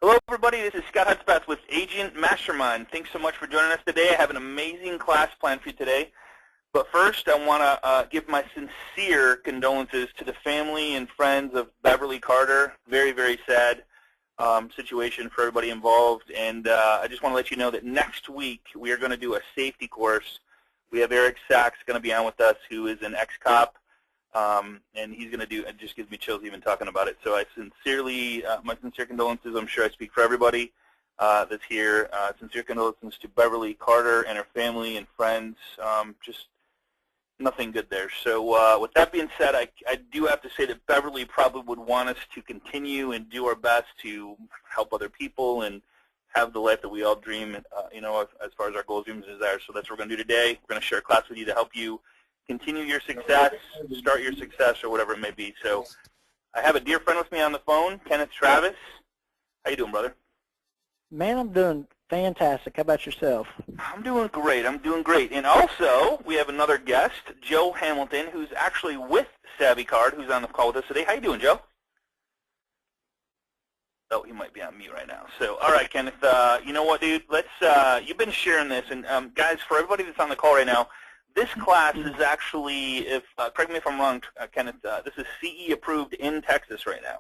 Hello, everybody. This is Scott Hudspeth with Agent Mastermind. Thanks so much for joining us today. I have an amazing class planned for you today. But first, I want to give my sincere condolences to the family and friends of Beverly Carter. Very, very sad situation for everybody involved. And I just want to let you know that next week we are going to do a safety course. We have Eric Sachs going to be on with us, who is an ex-cop. And he's going to do, it just gives me chills even talking about it. So I sincerely, my sincere condolences. I'm sure I speak for everybody that's here. Sincere condolences to Beverly Carter and her family and friends. Just nothing good there. So with that being said, I do have to say that Beverly probably would want us to continue and do our best to help other people and have the life that we all dream, you know, as far as our goals, dreams, and desires. So that's what we're going to do today. We're going to share a class with you to help you continue your success, start your success, or whatever it may be. So I have a dear friend with me on the phone, Kenneth Travis. How you doing, brother? Man, I'm doing fantastic. How about yourself? I'm doing great. I'm doing great. And also, we have another guest, Joe Hamilton, who's actually with Savvy Card, who's on the call with us today. How you doing, Joe? Oh, he might be on mute right now. So, all right, Kenneth, you know what, dude? Let's. You've been sharing this, and guys, for everybody that's on the call right now, this class is actually, if correct me if I'm wrong, Kenneth, this is CE approved in Texas right now.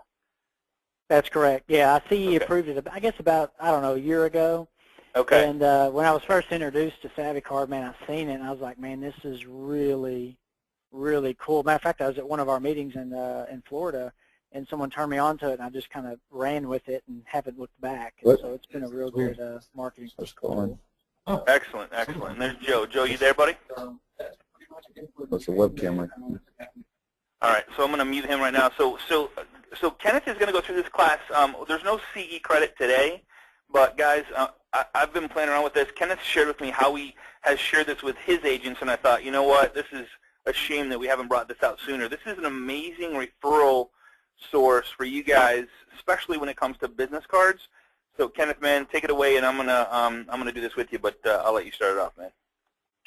That's correct. Yeah, I CE approved it, I guess about, I don't know, a year ago. Okay. And when I was first introduced to Savvy Card, man, I seen it, and I was like, man, this is really, really cool. Matter of fact, I was at one of our meetings in Florida, and someone turned me on to it, and I just kind of ran with it and haven't looked back. And so it's been a real good marketing. Cool. Oh. Excellent, excellent. And there's Joe. Joe, you there, buddy? What's the webcam? All right, so I'm going to mute him right now. So Kenneth is going to go through this class. There's no CE credit today, but guys, I've been playing around with this. Kenneth shared with me how he has shared this with his agents, and I thought, you know what, this is a shame that we haven't brought this out sooner. This is an amazing referral source for you guys, especially when it comes to business cards. So Kenneth, man, take it away, and I'm gonna do this with you, but I'll let you start it off, man.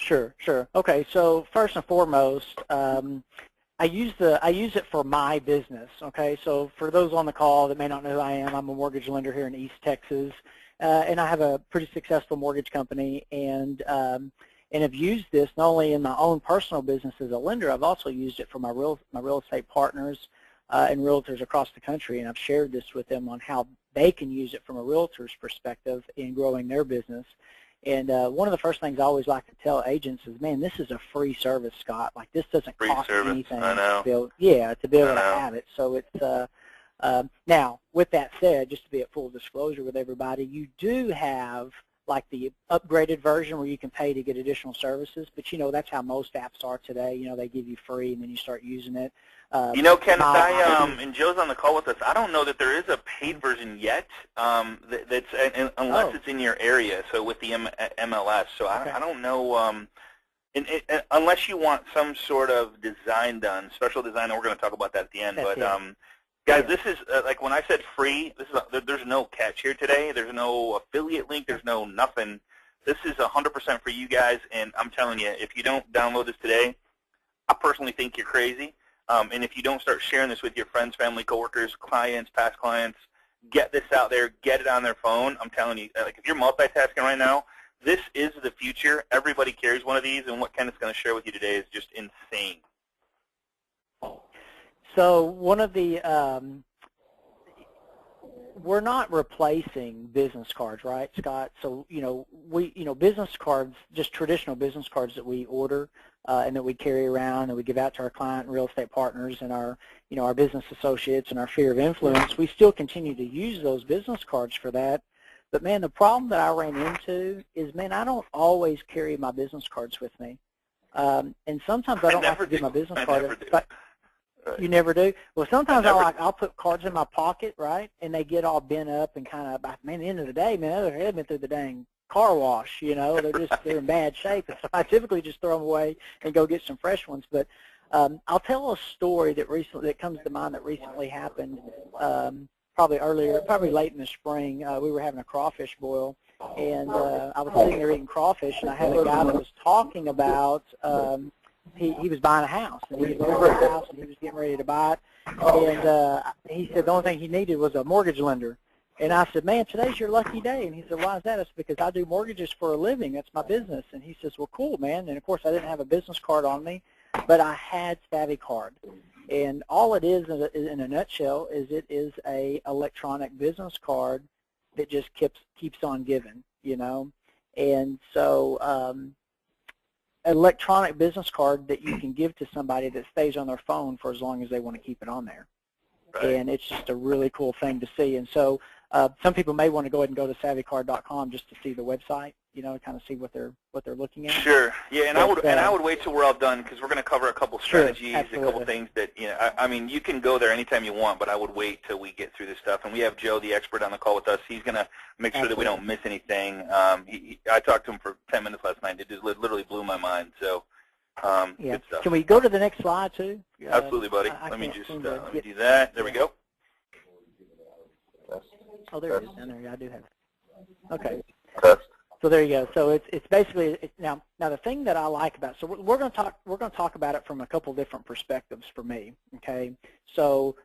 Sure, sure. Okay, so first and foremost, I use it for my business. Okay, so for those on the call that may not know who I am, I'm a mortgage lender here in East Texas, and I have a pretty successful mortgage company, and have used this not only in my own personal business as a lender, I've also used it for my real estate partners and realtors across the country, and I've shared this with them on how they can use it from a realtor's perspective in growing their business. And one of the first things I always like to tell agents is, man, this is a free service, Scott. Like, this doesn't cost anything to be able to have it. So it's now, with that said, just to be at full disclosure with everybody, you do have like the upgraded version where you can pay to get additional services, but you know that's how most apps are today. You know, they give you free and then you start using it. You know, Kenneth, and Joe's on the call with us. I don't know that there is a paid version yet, unless it's in your area. So with the MLS, so I don't know. Unless you want some sort of design done, special design, and we're going to talk about that at the end. Guys, this is like when I said free. There's no catch here today. There's no affiliate link. There's no nothing. This is 100% for you guys, and I'm telling you, if you don't download this today, I personally think you're crazy. And if you don't start sharing this with your friends, family, coworkers, clients, past clients, get this out there, get it on their phone. I'm telling you, like if you're multitasking right now, this is the future. Everybody carries one of these, and what Kenneth's going to share with you today is just insane. So one of the, we're not replacing business cards, right, Scott? So, business cards, just traditional business cards that we order and that we carry around and we give out to our client and real estate partners and our, our business associates and our sphere of influence, we still continue to use those business cards for that. But, man, the problem that I ran into is, man, I don't always carry my business cards with me. And sometimes I don't like to give my business card. You never do? Well, sometimes I'll put cards in my pocket, right, and they get all bent up and kind of, man, at the end of the day, man, they've been through the dang car wash, they're in bad shape. So I typically just throw them away and go get some fresh ones. But I'll tell a story that comes to mind that recently happened, probably late in the spring. We were having a crawfish boil, and I was sitting there eating crawfish, and I had a guy that was talking about he was buying a house, and he was buying a house, and he was getting ready to buy it, and he said the only thing he needed was a mortgage lender. And I said, man, today's your lucky day. And he said, why is that? I said, because I do mortgages for a living. That's my business. And he says, well, cool, man. And, of course, I didn't have a business card on me, but I had Savvy Card. And all it is in a nutshell is it is a electronic business card that just keeps on giving, you know. And so electronic business card that you can give to somebody that stays on their phone for as long as they want to keep it on there. Right. And it's just a really cool thing to see. And so some people may want to go ahead and go to savvycard.com just to see the website, you know, kind of see what they're looking at. Sure. Yeah, and I would wait till we're all done because we're going to cover a couple strategies, a couple things that, you know, I mean, you can go there anytime you want, but I would wait till we get through this stuff. And we have Joe, the expert, on the call with us. He's going to make sure that we don't miss anything. I talked to him for 10 minutes last night. It just literally blew my mind. So. Yeah. Good stuff. Can we go to the next slide, too? Absolutely, buddy. Let me just let me do that. There we go. Oh, there it is down there. Yeah, I do have it. Okay. Test. So there you go. So it's basically now the thing that I like about so we're going to talk about it from a couple different perspectives for me. Okay. So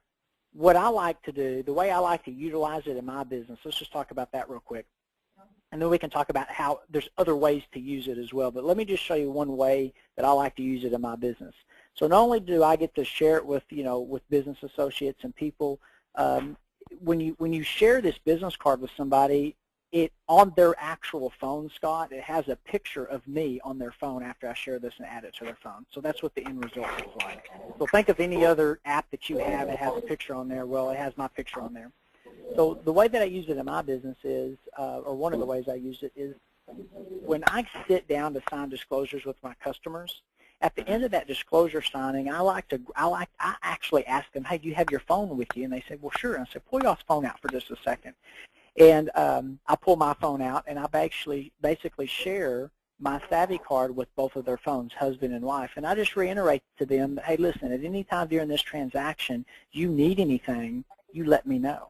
what I like to do, the way I like to utilize it in my business. Let's just talk about that real quick. And then we can talk about how there's other ways to use it as well. But let me just show you one way that I like to use it in my business. So not only do I get to share it with, you know, with business associates and people, when you share this business card with somebody, it on their actual phone, Scott, it has a picture of me on their phone after I share this and add it to their phone. So that's what the end result looks like. So think of any other app that you have that has a picture on there. Well, it has my picture on there. So the way that I use it in my business is, or one of the ways I use it is, when I sit down to sign disclosures with my customers, at the end of that disclosure signing, I actually ask them, hey, do you have your phone with you? And they say, well, sure. And I said, pull your phone out for just a second. And I pull my phone out, and I basically share my Savvy card with both of their phones, husband and wife. And I just reiterate to them, hey, listen, at any time during this transaction, you need anything, you let me know.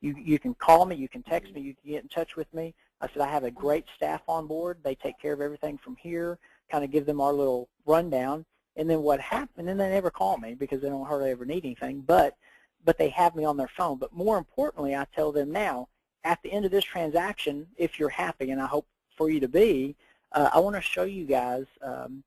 You can call me, you can text me, you can get in touch with me. I said, I have a great staff on board. They take care of everything from here, kind of give them our little rundown. And then what happened, and they never call me because they don't hardly ever need anything, but they have me on their phone. But more importantly, I tell them now, at the end of this transaction, if you're happy, and I hope for you to be, I want to show you guys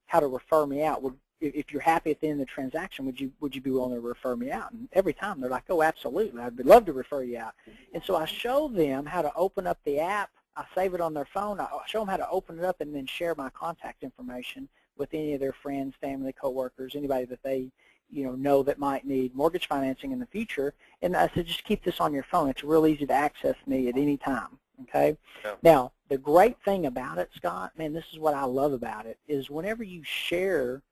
how to refer me out. If you're happy at the end of the transaction, would you be willing to refer me out? And every time they're like, oh, absolutely, I'd love to refer you out. And so I show them how to open up the app. I save it on their phone. I show them how to open it up and then share my contact information with any of their friends, family, coworkers, anybody that they know that might need mortgage financing in the future. And I said, just keep this on your phone. It's real easy to access me at any time. Okay. Yeah. Now, the great thing about it, Scott, man, this is what I love about it, is whenever you share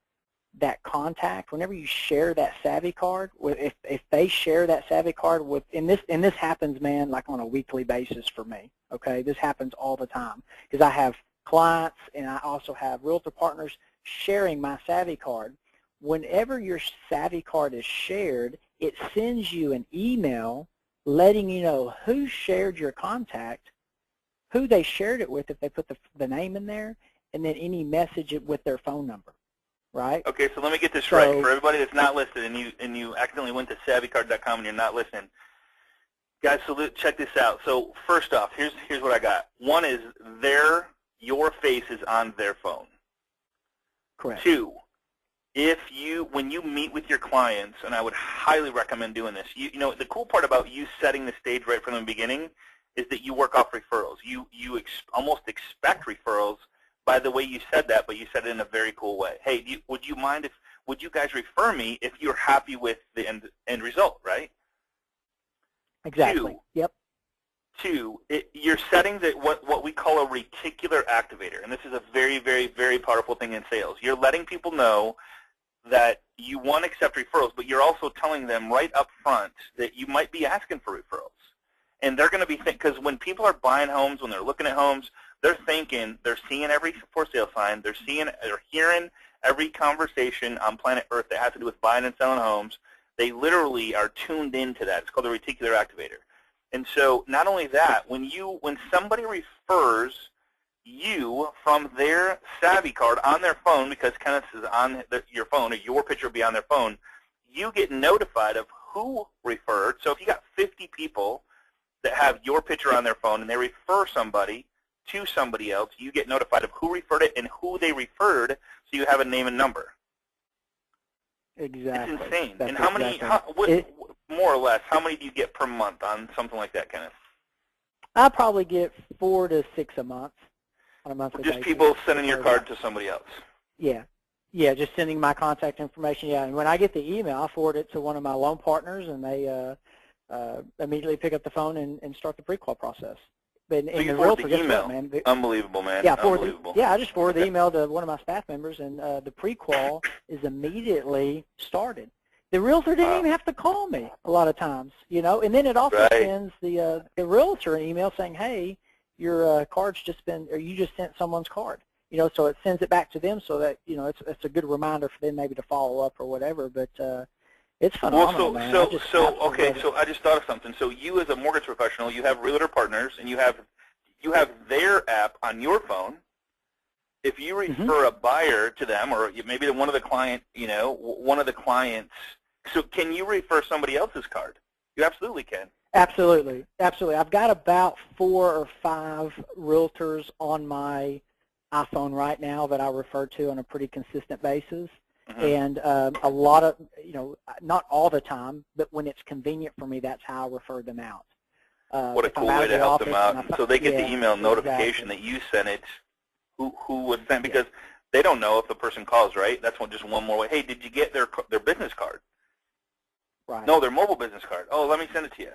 that contact, whenever you share that Savvy card, if they share that Savvy card with, and this happens, man, like on a weekly basis for me, okay? This happens all the time because I have clients and I also have realtor partners sharing my Savvy card. Whenever your Savvy card is shared, it sends you an email letting you know who shared your contact, who they shared it with if they put the name in there, and then any message with their phone number. Right. Okay, so let me get this right. For everybody that's not listed and you accidentally went to savvycard.com and you're not listening, guys, so check this out. So first off, here's what I got. One is your face is on their phone. Correct. Two, when you meet with your clients, and I would highly recommend doing this, you know the cool part about you setting the stage right from the beginning is that you work off referrals. You almost expect referrals by the way you said that, but you said it in a very cool way. Hey, would you guys refer me if you're happy with the end result, right? Exactly. Two, you're setting what we call a reticular activator, and this is a very, very, very powerful thing in sales. You're letting people know that you want to accept referrals, but you're also telling them right up front that you might be asking for referrals. And they're going to be because when people are buying homes, when they're looking at homes, they're seeing every for sale sign, they're hearing every conversation on planet Earth that has to do with buying and selling homes. They literally are tuned into that. It's called the reticular activator. And so not only that, when somebody refers you from their Savvy card on their phone, because Kenneth is on your phone, or your picture will be on their phone, you get notified of who referred. So if you got 50 people that have your picture on their phone and they refer somebody to somebody else, you get notified of who referred it and who they referred, so you have a name and number. Exactly. It's insane. That's and how exactly. many, more or less, how many do you get per month on something like that, Kenneth? I probably get 4 to 6 a month on a monthly basis. Just people sending your card to somebody else. Yeah. Yeah, just sending my contact information. Yeah, and when I get the email, I forward it to one of my loan partners, and they immediately pick up the phone and start the pre-qual process. But so you forward the email. Man, unbelievable, man. Yeah, unbelievable. I just forward the email to one of my staff members, and the pre-qual is immediately started. The realtor didn't even have to call me a lot of times, you know. And then it also sends the realtor an email saying, "Hey, your card's just been, or you just sent someone's card." You know, so it sends it back to them so that, you know, it's a good reminder for them maybe to follow up or whatever. But it's phenomenal, man. Okay, so I just thought of something. So you as a mortgage professional, you have realtor partners, and you have their app on your phone. If you refer a buyer to them, or maybe one of the clients, so can you refer somebody else's card? You absolutely can. Absolutely, absolutely. I've got about 4 or 5 realtors on my iPhone right now that I refer to on a pretty consistent basis. And a lot of, you know, not all the time, but when it's convenient for me, that's how I refer them out. What a cool way to help them out. So they get the email notification that you sent it. Who would send? Because they don't know if the person calls, right? That's just one more way. Hey, did you get their business card? Right. No, their mobile business card. Oh, let me send it to you.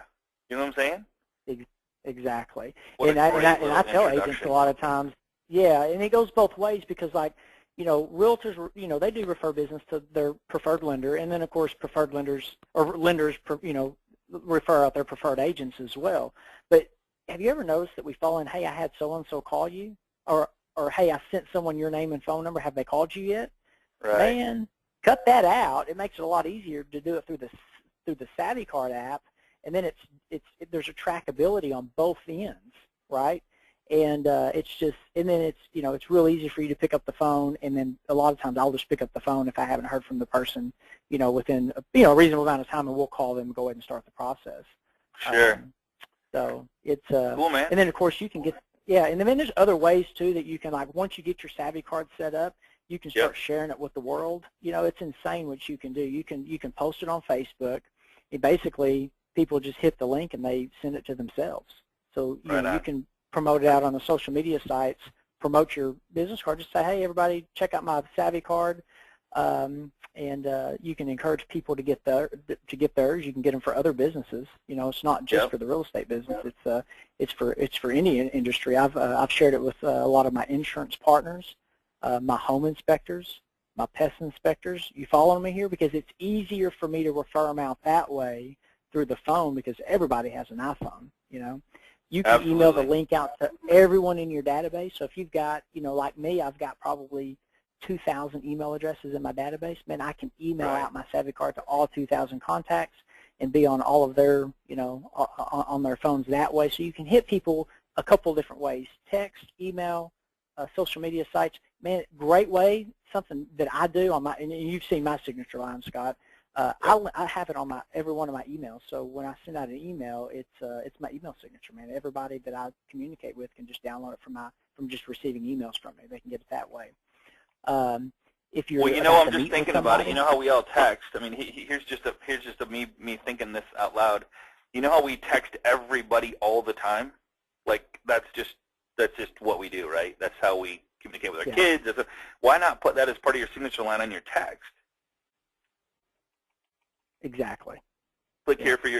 You know what I'm saying? Exactly. And I tell agents a lot of times, yeah, and it goes both ways because, like, you know, realtors, you know, they do refer business to their preferred lender, and then, of course, preferred lenders or lenders, you know, refer out their preferred agents as well. But have you ever noticed that we fall in, hey, I had so-and-so call you, or hey, I sent someone your name and phone number. Have they called you yet? Right. Man, cut that out. It makes it a lot easier to do it through the Savvy Card app, and then there's a trackability on both ends, right? And it's just, and then it's, you know, it's real easy for you to pick up the phone, and then a lot of times I'll just pick up the phone if I haven't heard from the person, you know, within a reasonable amount of time, and we'll call them and go ahead and start the process. Sure. So it's cool, man. And then of course you can get, yeah, and then there's other ways too that you can, like, once you get your Savvy Card set up, you can start sharing it with the world. You know, it's insane what you can do. You can post it on Facebook. And basically, people just hit the link and they send it to themselves. So you can promote it out on the social media sites, promote your business card, just say, hey, everybody, check out my Savvy Card, and you can encourage people to get theirs. You can get them for other businesses. You know, it's not just for the real estate business. It's for any industry. I've shared it with a lot of my insurance partners, my home inspectors, my pest inspectors. You following me here? Because it's easier for me to refer them out that way through the phone because everybody has an iPhone, you know. You can email the link out to everyone in your database. So if you've got, you know, like me, I've got probably 2,000 email addresses in my database. Man, I can email out my Savvy Card to all 2,000 contacts and be on all of their, you know, on their phones that way. So you can hit people a couple of different ways: text, email, social media sites. Man, great way. Something that I do on my, and you've seen my signature line, Scott. I have it on every one of my emails. So when I send out an email, it's my email signature, man. Everybody that I communicate with can just download it from just receiving emails from me. They can get it that way. If you're well, you know, I'm just thinking about it. You know how we all text. I mean, here's just me thinking this out loud. You know how we text everybody all the time? Like that's just what we do, right? That's how we communicate with our kids. Why not put that as part of your signature line on your text? Exactly. Click here for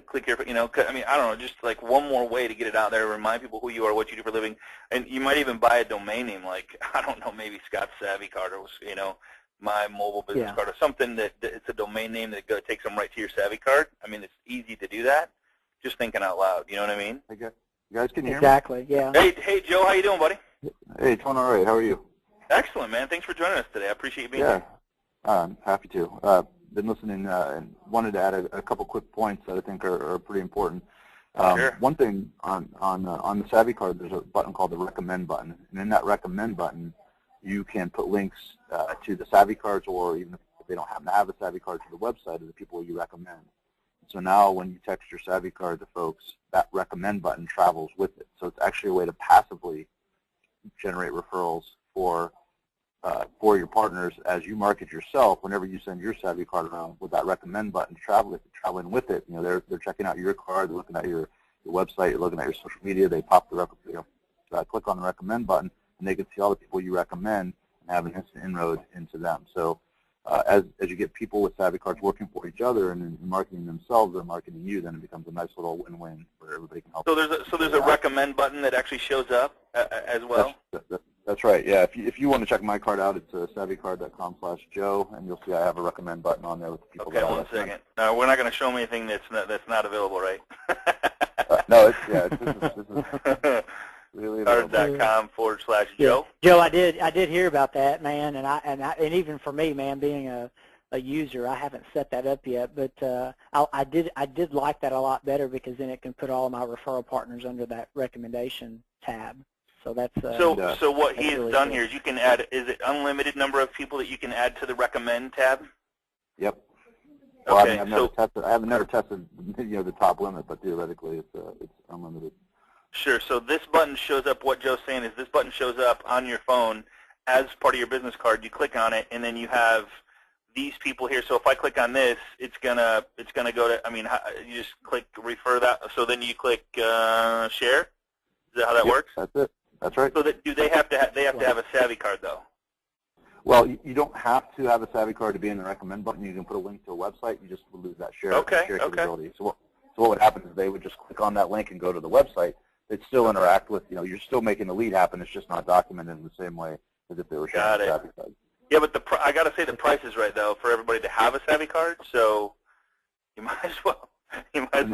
click here for, you know, I mean, I don't know, just like one more way to get it out there, remind people who you are, what you do for a living, and you might even buy a domain name like, I don't know, maybe Scott's Savvy Card or, you know, my mobile business card or something that it's a domain name that takes them right to your Savvy Card. I mean, it's easy to do that. Just thinking out loud, you know what I mean? You guys can hear me? Exactly, yeah. Hey, Joe, how you doing, buddy? Hey, it's going all right. How are you? Excellent, man. Thanks for joining us today. I appreciate you being here. I'm happy to. Been listening and wanted to add a couple quick points that I think are pretty important. Sure. One thing on the Savvy Card, there's a button called the Recommend button, and in that Recommend button, you can put links to the Savvy Cards, or even if they don't happen to have a Savvy Card, to the website of the people you recommend. So now when you text your Savvy card to folks, that recommend button travels with it. So it's actually a way to passively generate referrals for your partners as you market yourself. Whenever you send your Savvy card around with that recommend button traveling with it, they're checking out your card, they're looking at your website, you're looking at your social media, they pop the click on the recommend button, and they can see all the people you recommend and have an instant inroad into them. So as you get people with Savvy cards working for each other and marketing themselves, they're marketing you, then it becomes a nice little win-win where everybody can help. So there's a recommend button that actually shows up as well? That's right, yeah. If you want to check my card out, it's savvycard.com/Joe, and you'll see I have a recommend button on there with the people that I recommend. Okay, 1 second. No, we're not going to show them anything that's not available, right? No, this is really Card.com/Joe. Joe, I did hear about that, man, and even for me, man, being a user, I haven't set that up yet, but I did like that a lot better because then it can put all of my referral partners under that recommendation tab. So that's so what he has really done cool. here is you can add. Is it unlimited number of people that you can add to the recommend tab? Yep. Well, Okay, I haven't never tested the top limit, but theoretically it's unlimited. Sure. So this button shows up. What Joe's saying is this button shows up on your phone as part of your business card. You click on it, and then you have these people here. So if I click on this, it's gonna go to. I mean, you just click refer that. So then you click share. Is that how that works? That's it. That's right. So do they have to have a Savvy card though? Well, you don't have to have a Savvy card to be in the recommend button. You can put a link to a website. You just would lose that share capability. So what would happen is they would just click on that link and go to the website. They'd still interact with, you're still making the lead happen. It's just not documented in the same way as if they were sharing a Savvy card. Yeah, but I got to say the price is right though for everybody to have a Savvy card. So you might as well get one.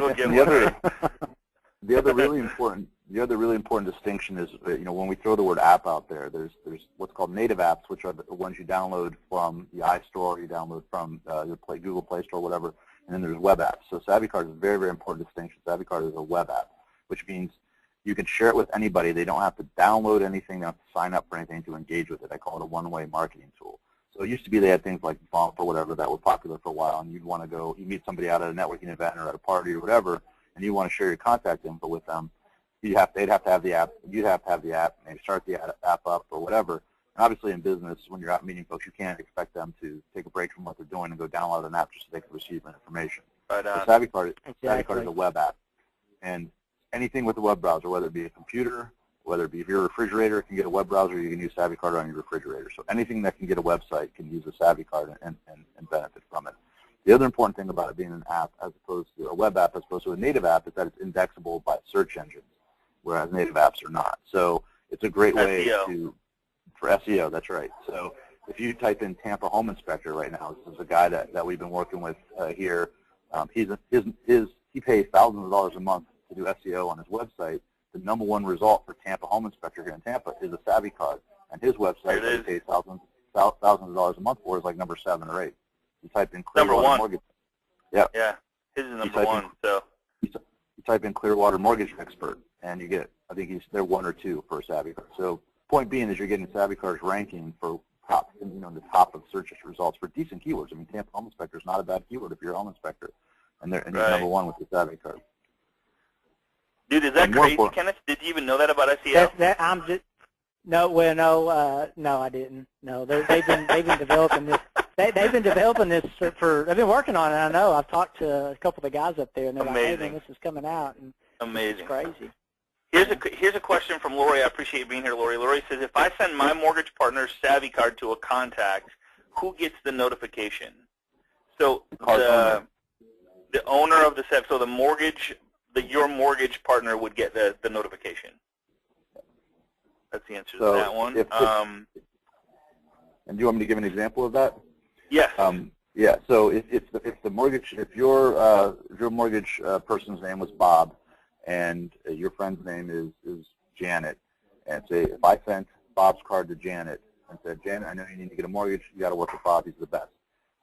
The other really important distinction is, when we throw the word app out there, there's what's called native apps, which are the ones you download from the iStore, you download from Google Play Store, whatever, and then there's web apps. So Savvy Card is a very, very important distinction. Savvy Card is a web app, which means you can share it with anybody. They don't have to download anything. They don't have to sign up for anything to engage with it. I call it a one-way marketing tool. So it used to be they had things like Bump or whatever that were popular for a while, and you'd want to go, you meet somebody out at a networking event or at a party or whatever, and you want to share your contact info with them. They'd have to have the app. You'd have to have the app. Maybe start the app up or whatever. And obviously, in business, when you're out meeting folks, you can't expect them to take a break from what they're doing and go download an app just so they can receive information. Right on. So Savvy Card is a web app, and anything with a web browser, whether it be a computer, whether it be if your refrigerator can get a web browser, you can use Savvy Card on your refrigerator. So anything that can get a website can use a Savvy Card and benefit from it. The other important thing about it being an app as opposed to a web app as opposed to a native app is that it's indexable by search engines, whereas native apps are not. So it's a great way for SEO, that's right. So if you type in Tampa Home Inspector right now, this is a guy that we've been working with here. He pays thousands of dollars a month to do SEO on his website. The #1 result for Tampa Home Inspector here in Tampa is a Savvy Card, and his website that he pays thousands of dollars a month for is like number 7 or 8. You type in Clearwater Mortgage. Yeah. Yeah, his is number 1. So you type in Clearwater Mortgage Expert, and you get, I think they're 1 or 2 for a Savvy Card. So point being is you're getting Savvy Cards ranking for the top of search results for decent keywords. I mean, Tampa Home Inspector is not a bad keyword if you're a home inspector, and you're #1 with the Savvy Card. Dude, is that crazy, Kenneth? Did you even know that about SEO? No, I didn't. No, they've been developing this. They've been developing this for. I've been working on it. I know. I've talked to a couple of the guys up there, and they're like, "Hey, man, this is coming out." And amazing. It's crazy. Here's a question from Lori. I appreciate you being here, Lori. Lori says, if I send my mortgage partner's Savvy Card to a contact, who gets the notification? So the owner of the Savvy, so your mortgage partner would get the notification. That's the answer to that one. And do you want me to give an example of that? Yes. Yeah. So if your mortgage person's name was Bob, and your friend's name is Janet, and say if I sent Bob's card to Janet and said, Janet, I know you need to get a mortgage. You got to work with Bob. He's the best.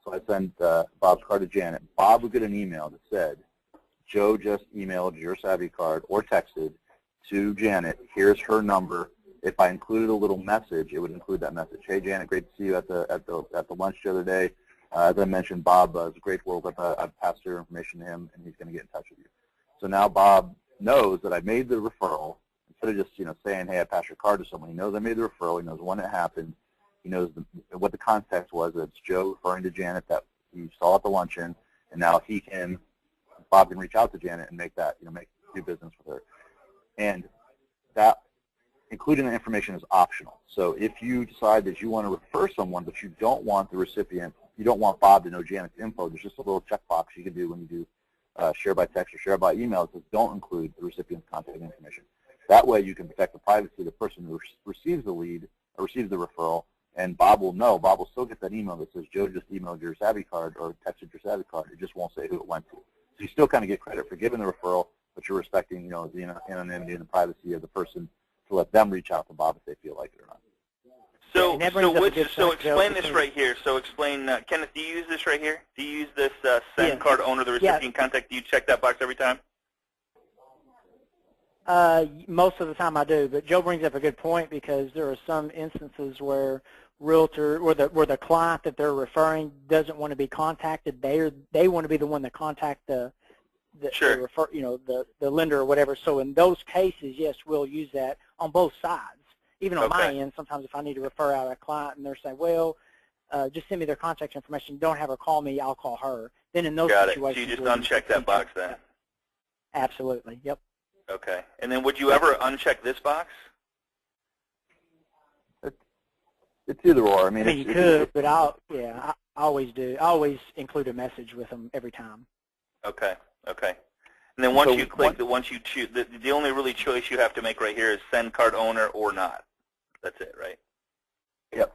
So I send Bob's card to Janet. Bob would get an email that said, Joe just emailed your Savvy Card or texted to Janet. Here's her number. If I included a little message, it would include that message. Hey, Janet, great to see you at the lunch the other day. As I mentioned, Bob is a great world. I've passed your information to him, and he's going to get in touch with you. So now Bob knows that I made the referral. Instead of just saying, hey, I passed your card to someone, he knows I made the referral. He knows when it happened. He knows what the context was. That it's Joe referring to Janet that he saw at the luncheon, and now Bob can reach out to Janet and make that, do business with her. And that, including the information, is optional. So if you decide that you want to refer someone, but you don't want the recipient, you don't want Bob to know Janet's info, there's just a little checkbox you can do when you do share by text or share by email that says don't include the recipient's contact information. That way you can protect the privacy of the person who receives the lead or receives the referral, and Bob will know. Bob will still get that email that says Joe just emailed your Savvy card or texted your Savvy card. It just won't say who it went to. So you still kind of get credit for giving the referral, but you're respecting, the anonymity and the privacy of the person to let them reach out to Bob if they feel like it or not. So explain this right here. So explain, Kenneth, do you use this right here? Do you use this send card owner, the recipient contact? Do you check that box every time? Most of the time I do, but Joe brings up a good point because there are some instances where where the client that they're referring doesn't want to be contacted. They want to be the one to contact the lender or whatever. So in those cases, yes, we'll use that on both sides. Even on my end, sometimes if I need to refer out a client and they're saying, well, just send me their contact information, don't have her call me, I'll call her. Then in those situations, so you just uncheck that box then? Absolutely, yep. Okay. And then would you ever uncheck this box? It's either or. I mean you could, but I always do. I always include a message with them every time. Okay. Okay. And then once you click, once you choose, the only really choice you have to make right here is send card owner or not. That's it, right? Yep.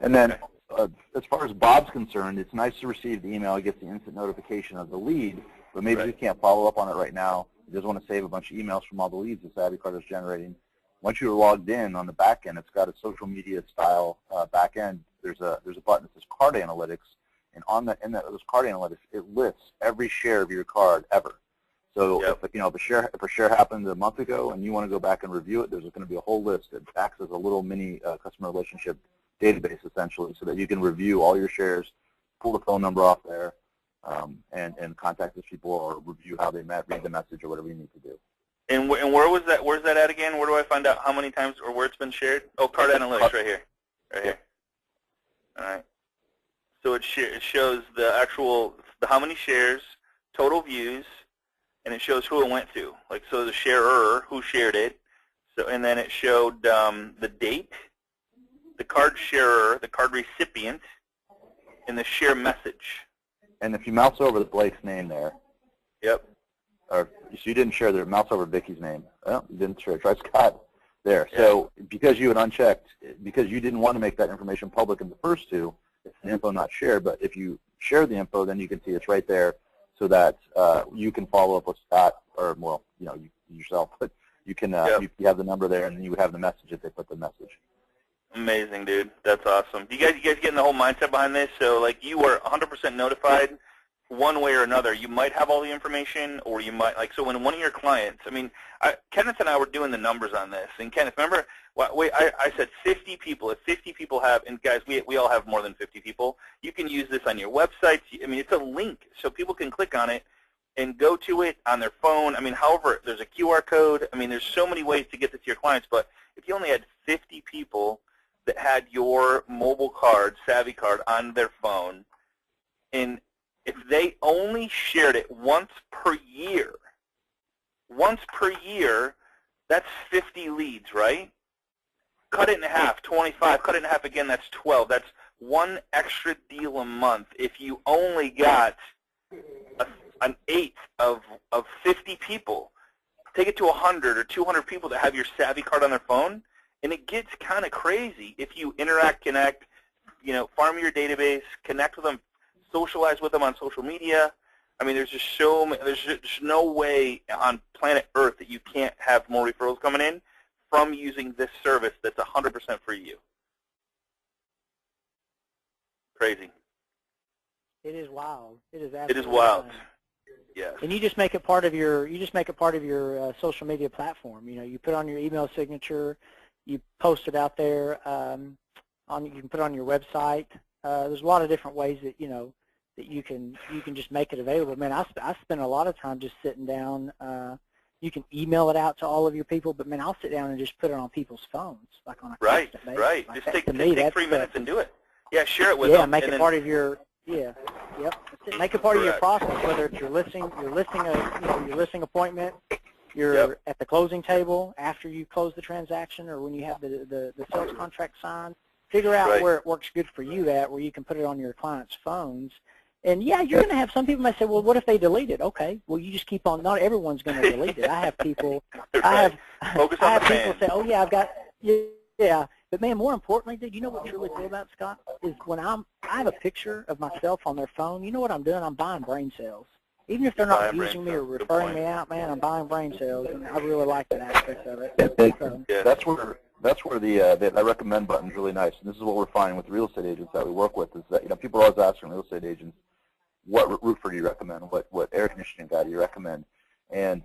And then as far as Bob's concerned, it's nice to receive the email. He gets the instant notification of the lead, but maybe he can't follow up on it right now. He doesn't want to save a bunch of emails from all the leads the Savvy Card is generating. Once you're logged in on the back end, it's got a social media style back end. There's a button that says Card Analytics, and in those Card Analytics, it lists every share of your card ever. So if a share happened a month ago and you want to go back and review it, there's going to be a whole list. It acts as a little mini customer relationship database essentially, so that you can review all your shares, pull the phone number off there, and contact those people or review how they met, read the message, or whatever you need to do. And where was that? Where's that at again? Where do I find out how many times or where it's been shared? Oh, Card Analytics right here. Right here. All right. So it shows the how many shares, total views, and it shows who it went to. Like, so the sharer, who shared it. So, and then it showed the date, the card sharer, the card recipient, and the share message. And if you mouse over the Blake's name there. Yep. So you didn't share the mouse over Vicky's name. Well, you didn't share. Try Scott there. Yeah. So because you had unchecked, because you didn't want to make that information public in the first two, it's an info not shared. But if you share the info, then you can see it's right there, so that you can follow up with Scott, or you yourself. But you can you have the number there, and then you would have the message if they put the message. Amazing, dude. That's awesome. You guys getting the whole mindset behind this? So like you are 100% notified. One way or another, you might have all the information, or you might, so when one of your clients, Kenneth and I were doing the numbers on this, and Kenneth, remember, I said 50 people. If 50 people have, and guys, we all have more than 50 people, you can use this on your websites. It's a link, so people can click on it and go to it on their phone. However, there's a QR code. There's so many ways to get this to your clients, but if you only had 50 people that had your mobile card, Savvy Card, on their phone, and if they only shared it once per year, that's 50 leads, right? Cut it in half, 25. Cut it in half again, that's 12. That's one extra deal a month. If you only got an eighth of 50 people, take it to 100 or 200 people that have your Savvy Card on their phone, and it gets kind of crazy if you connect, farm your database, connect with them, socialize with them on social media. There's just there's just no way on planet Earth that you can't have more referrals coming in from using this service that's 100% for you. Crazy. It is wild. It is It absolutely is wild. wild. Yes. And you just make it part of your social media platform. You put on your email signature, you post it out there. You can put it on your website. There's a lot of different ways that that you can just make it available. Man, I spend a lot of time just sitting down. You can email it out to all of your people, but man, I'll sit down and just put it on people's phones, like on a constant basis. Right. Like Just take 3 minutes and do it. Yeah, share it with them. them. Yeah, make it part of your. Yeah, yep. Make it part of your process. Whether it's your listing appointment, you're at the closing table after you close the transaction, or when you have the sales contract signed. Figure out where it works good for you where you can put it on your clients' phones. And yeah, you're going to have some people might say, well, what if they delete it? Okay, well, you just keep on. Not everyone's going to delete it. I have people. I have people say, oh yeah, I've got yeah. But man, more importantly, dude, you know what's really cool about Scott is when I have a picture of myself on their phone. You know what I'm doing? I'm buying brain cells. Even if they're not using me or referring me out, man, I'm buying brain cells, and I really like that aspect of it. That's where the recommend button is really nice. And this is what we're finding with the real estate agents that we work with is that people are always asking real estate agents, what roofer do you recommend? What air conditioning guy do you recommend? And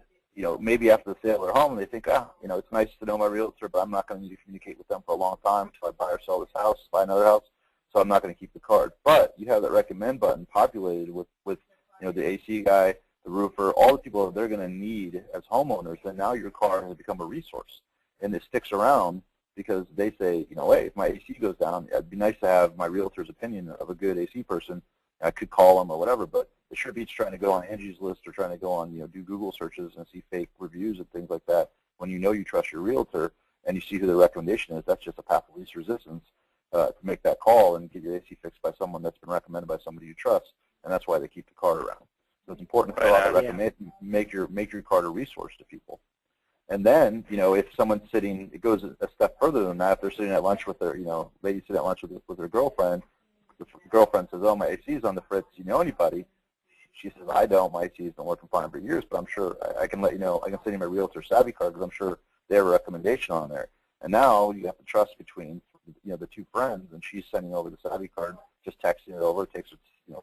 maybe after the sale of their home, they think, it's nice to know my realtor, but I'm not going to need to communicate with them for a long time until I buy or sell this house, buy another house, so I'm not going to keep the card. But you have that recommend button populated with the AC guy, the roofer, all the people that they're going to need as homeowners, and now your car has become a resource. And it sticks around because they say, hey, if my AC goes down, it'd be nice to have my realtor's opinion of a good AC person. I could call them or whatever, but it sure beats trying to go on Angie's List or trying to go on, do Google searches and see fake reviews and things like that. When you trust your realtor and you see who the recommendation is, that's just a path of least resistance to make that call and get your AC fixed by someone that's been recommended by somebody you trust, and that's why they keep the card around. So it's important to fill out make your card a resource to people. And then, if someone's sitting, it goes a step further than that. If they're sitting at lunch with their, lady sitting at lunch with their girlfriend, the girlfriend says, oh, my AC's on the fritz. Do you know anybody? She says, I don't. My AC has been working fine for years, but I'm sure I can let you know. I can send you my realtor savvy card because I'm sure they have a recommendation on there. And now you have to trust between, the two friends, and she's sending over the savvy card, just texting it over. It takes,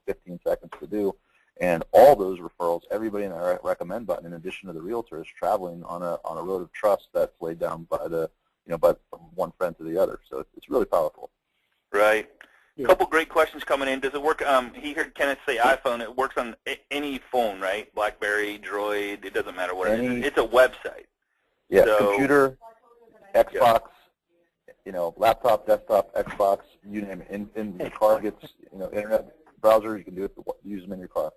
15 seconds to do. And all those referrals, everybody in the recommend button, in addition to the realtor, is traveling on a road of trust that's laid down by from one friend to the other. So it's really powerful. Right. A couple great questions coming in. Does it work? He heard Kenneth say iPhone. It works on any phone, right? BlackBerry, Droid. It doesn't matter what it is. It's a website. Yeah. So, computer, Xbox. Laptop, desktop, Xbox. You name it. In the car gets internet browser. You can do it. Use them in your car.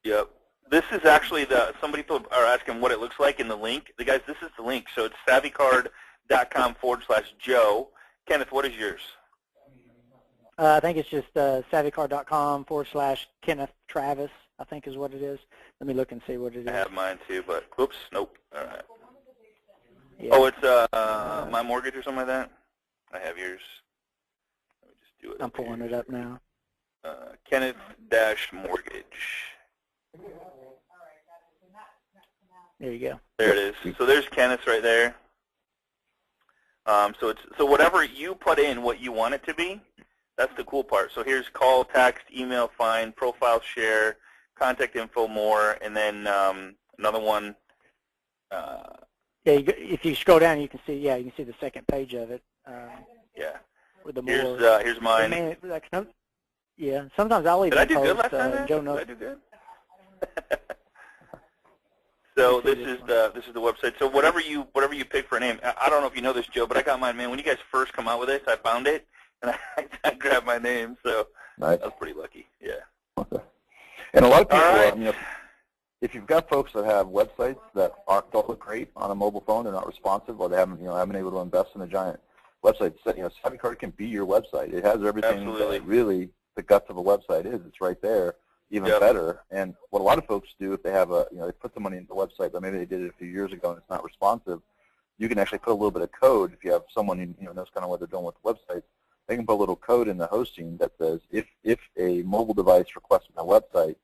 Yep. This is actually somebody are asking what it looks like in the link. Guys, this is the link. So it's savvycard.com/Joe. Kenneth, what is yours? I think it's just savvycard.com/Kenneth Travis, I think is what it is. Let me look and see what it is. I have mine too, but oops, nope. All right. Yeah. Oh, it's My Mortgage or something like that? I have yours. Let me just do it. I'm pulling it up now. Kenneth-Mortgage. There you go. There it is. So there's Kenneth right there. So whatever you put in, what you want it to be, that's the cool part. So here's call, text, email, find, profile, share, contact info, more, and then another one. If you scroll down, you can see. Yeah, you can see the second page of it. Yeah. With the more. Here's mine. Man, yeah. Sometimes I'll even Did I do post. Good last time? Joe Did I do good? So this is the website. So whatever you pick for a name, I don't know if you know this, Joe, but I got mine, man. When you guys first come out with this, I found it and I grabbed my name. So nice. I was pretty lucky. Yeah. Okay. And a lot of people, right. If you've got folks that have websites that don't look great on a mobile phone, they're not responsive, or they haven't been able to invest in a giant website. Savvy Card can be your website. It has everything that really the guts of a website is. It's right there. Even better. And what a lot of folks do if they have they put the money into the website, but maybe they did it a few years ago and it's not responsive, you can actually put a little bit of code. If you have someone who knows kind of what they're doing with the websites, they can put a little code in the hosting that says, if a mobile device requests my website,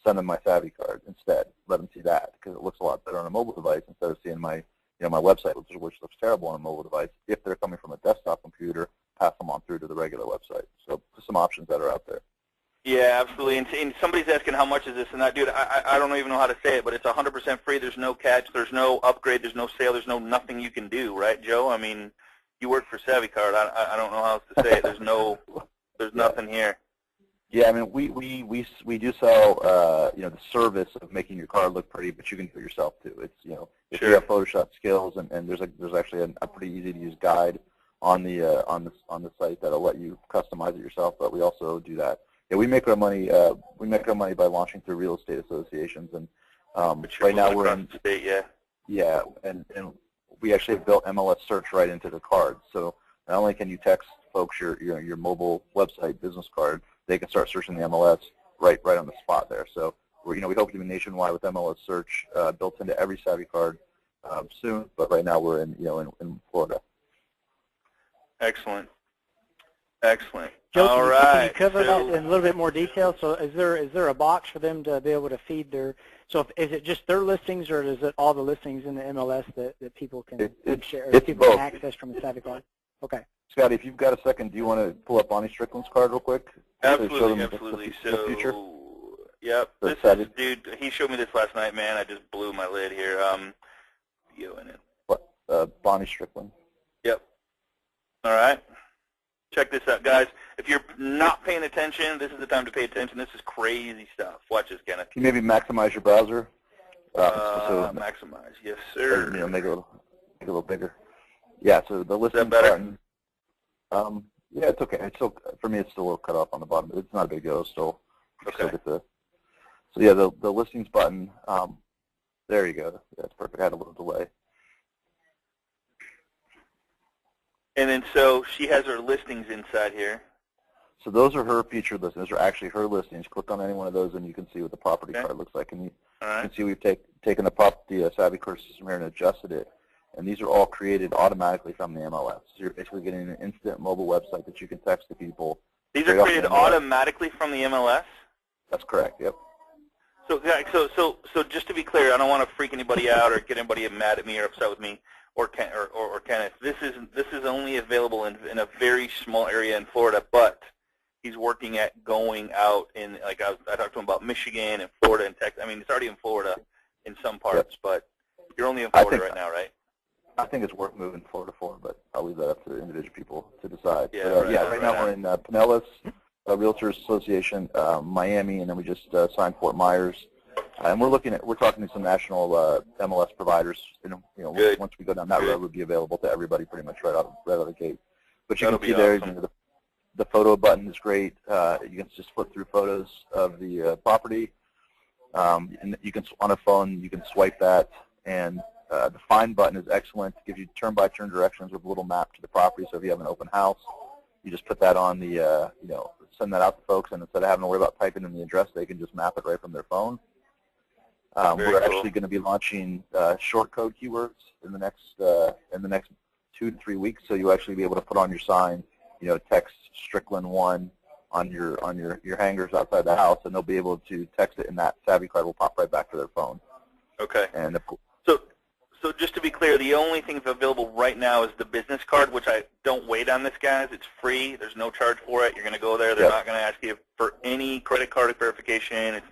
send them my Savvy Card instead. Let them see that because it looks a lot better on a mobile device instead of seeing my my website, which looks terrible on a mobile device. If they're coming from a desktop computer, pass them on through to the regular website. So just some options that are out there. Yeah, absolutely. And somebody's asking how much is this and that. Dude, I don't even know how to say it, but it's 100% free. There's no catch. There's no upgrade. There's no sale. There's nothing you can do, right, Joe? I mean, you work for Savvy Card. I don't know how else to say it. There's nothing here. Yeah, I mean, we do sell, you know, the service of making your card look pretty, but you can do it yourself too. It's, you know, if Sure. you have Photoshop skills, and there's actually a pretty easy to use guide on the site that'll let you customize it yourself. But we also do that. Yeah, we make our money by launching through real estate associations, and right now we're in the state, yeah. Yeah, and we actually have built MLS search right into the card. So not only can you text folks your mobile website business card, they can start searching the MLS right on the spot there. So we hope to be nationwide with MLS search built into every Savvy card soon. But right now we're in Florida. Excellent. Joe, All can right. you cover that in a little bit more detail? So is there a box for them to be able to feed their, is it just their listings, or is it all the listings in the MLS that people can share, or people can access from the Savvy card? Okay. Scotty, if you've got a second, do you want to pull up Bonnie Strickland's card real quick? Absolutely. So, yep, this is, dude, he showed me this last night, man. I just blew my lid here. Video in it. Bonnie Strickland. Yep. All right. Check this out, guys. If you're not paying attention, this is the time to pay attention. This is crazy stuff. Watch this, Kenneth. Can you maybe maximize your browser? Maximize, yes, sir. You know, make it a little bigger. Yeah. So the listing button. Yeah, it's okay. It's still, for me, it's still a little cut off on the bottom. It's not a big deal. It's still, okay. So yeah, the listings button. There you go. That's perfect. I had a little delay. And then so she has her listings inside here. So those are her featured listings. Those are actually her listings. Click on any one of those, and you can see what the property card looks like. And you can see we've taken the Savvy card system here and adjusted it. And these are all created automatically from the MLS. So you're basically getting an instant mobile website that you can text to people. These are created automatically from the MLS? That's correct, yep. So just to be clear, I don't want to freak anybody out or get anybody mad at me or upset with me or Kenneth. This is only available in a very small area in Florida, but he's working at going out in, like I talked to him about Michigan and Florida and Texas. I mean, it's already in Florida in some parts, but you're only in Florida right now, right? I think it's worth moving Florida for, but I'll leave that up to individual people to decide. Yeah, right now we're in Pinellas Realtors Association, Miami, and then we just signed Fort Myers. And we're talking to some national MLS providers. Once we go down that road, we'll be available to everybody pretty much right out of the gate. But you can see there, the photo button is great. You can just flip through photos of the property. And you can, on a phone, you can swipe that, and the Find button is excellent. It gives you turn-by-turn directions with a little map to the property. So if you have an open house, you just put that on the, send that out to folks, and instead of having to worry about typing in the address, they can just map it right from their phone. We're actually going to be launching short code keywords in the next 2 to 3 weeks. So you'll actually be able to put on your sign, text Strickland 1 on your hangers outside the house, and they'll be able to text it, and that Savvy card will pop right back to their phone. Okay. And so just to be clear, the only thing that's available right now is the business card, which I don't wait on this, guys. It's free. There's no charge for it. You're going to go there. They're not going to ask you for any credit card verification. There's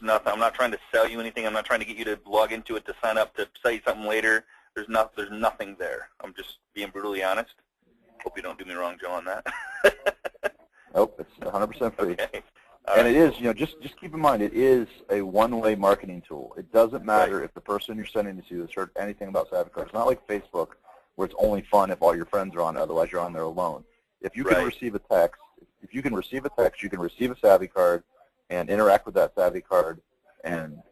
nothing. I'm not trying to sell you anything. I'm not trying to get you to log into it to sign up to sell you something later. There's nothing there. I'm just being brutally honest. Hope you don't do me wrong, Joe, on that. Nope, it's 100% free. Okay. And it is, just keep in mind, it is a one-way marketing tool. It doesn't matter if the person you're sending it to has heard anything about Savvy Card. It's not like Facebook, where it's only fun if all your friends are on it, otherwise you're on there alone. If you can receive a text, you can receive a Savvy Card and interact with that Savvy Card and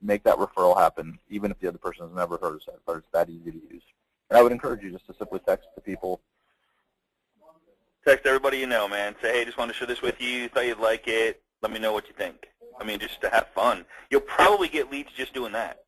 make that referral happen, even if the other person has never heard of Savvy Card. It's that easy to use. And I would encourage you just to simply text to people. Text everybody you know, man. Say, hey, just wanted to share this with you. Thought you'd like it. Let me know what you think. I mean, just to have fun. You'll probably get leads just doing that.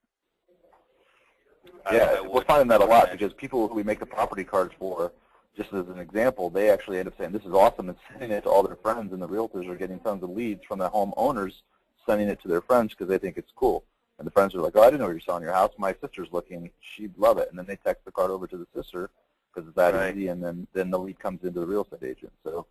Yeah, we're finding that a lot because people who we make the property cards for, just as an example, they actually end up saying, this is awesome, and sending it to all their friends, and the realtors are getting tons of leads from the homeowners sending it to their friends because they think it's cool. And the friends are like, oh, I didn't know you were selling your house. My sister's looking. She'd love it. And then they text the card over to the sister because it's that easy, and then the lead comes into the real estate agent. So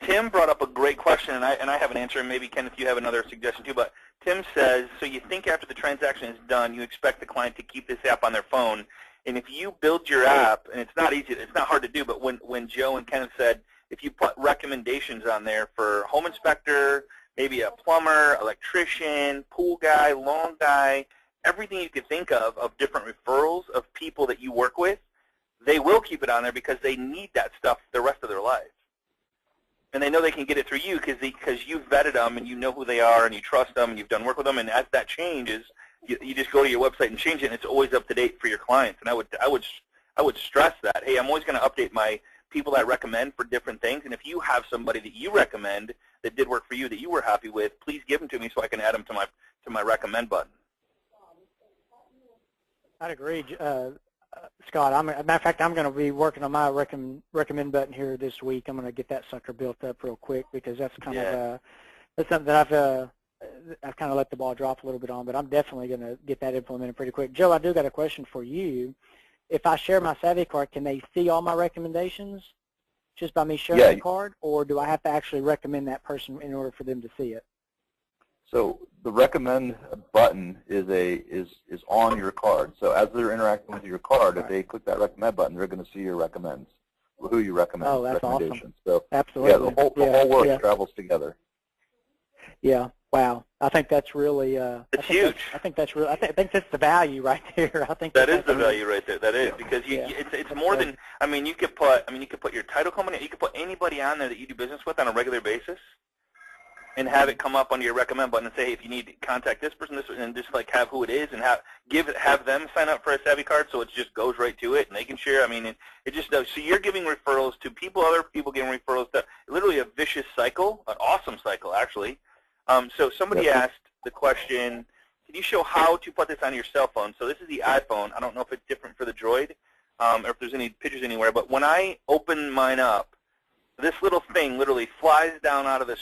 Tim brought up a great question, and I have an answer, and maybe, Kenneth, you have another suggestion too, but Tim says, so you think after the transaction is done, you expect the client to keep this app on their phone, and if you build your app, and it's not hard to do, but when Joe and Kenneth said, if you put recommendations on there for home inspector, maybe a plumber, electrician, pool guy, lawn guy, everything you could think of different referrals of people that you work with, they will keep it on there because they need that stuff the rest of their life. And they know they can get it through you because you've vetted them and you know who they are and you trust them and you've done work with them. And as that changes, you just go to your website and change it, and it's always up to date for your clients. And I would stress that. Hey, I'm always going to update my people I recommend for different things. And if you have somebody that you recommend that did work for you that you were happy with, please give them to me so I can add them to my recommend button. I'd agree, Scott. Matter of fact, I'm going to be working on my recommend button here this week. I'm going to get that sucker built up real quick because that's kind of that's something that I've kind of let the ball drop a little bit on, but I'm definitely going to get that implemented pretty quick. Joe, I do got a question for you. If I share my Savvy card, can they see all my recommendations just by me sharing the card, or do I have to actually recommend that person in order for them to see it? So the recommend button is on your card. So as they're interacting with your card, if they click that recommend button, they're going to see your recommends, who you recommend. Oh, that's recommendations. Awesome. So absolutely. Yeah, the whole work travels together. Yeah. Wow. I think that's really. It's huge. I think that's really. I think that's the value right there. I think that is the value right there. That is because it's more than. I mean, you could put your title company. You could put anybody on there that you do business with on a regular basis, and have it come up under your recommend button and say, hey, if you need to contact this person, and just like have who it is and have them sign up for a Savvy card, so it just goes right to it and they can share. I mean, it just does. So you're giving referrals to people, other people giving referrals to literally a vicious cycle, an awesome cycle actually. So somebody asked the question, can you show how to put this on your cell phone? So this is the iPhone. I don't know if it's different for the Droid or if there's any pictures anywhere, but when I open mine up, this little thing literally flies down out of the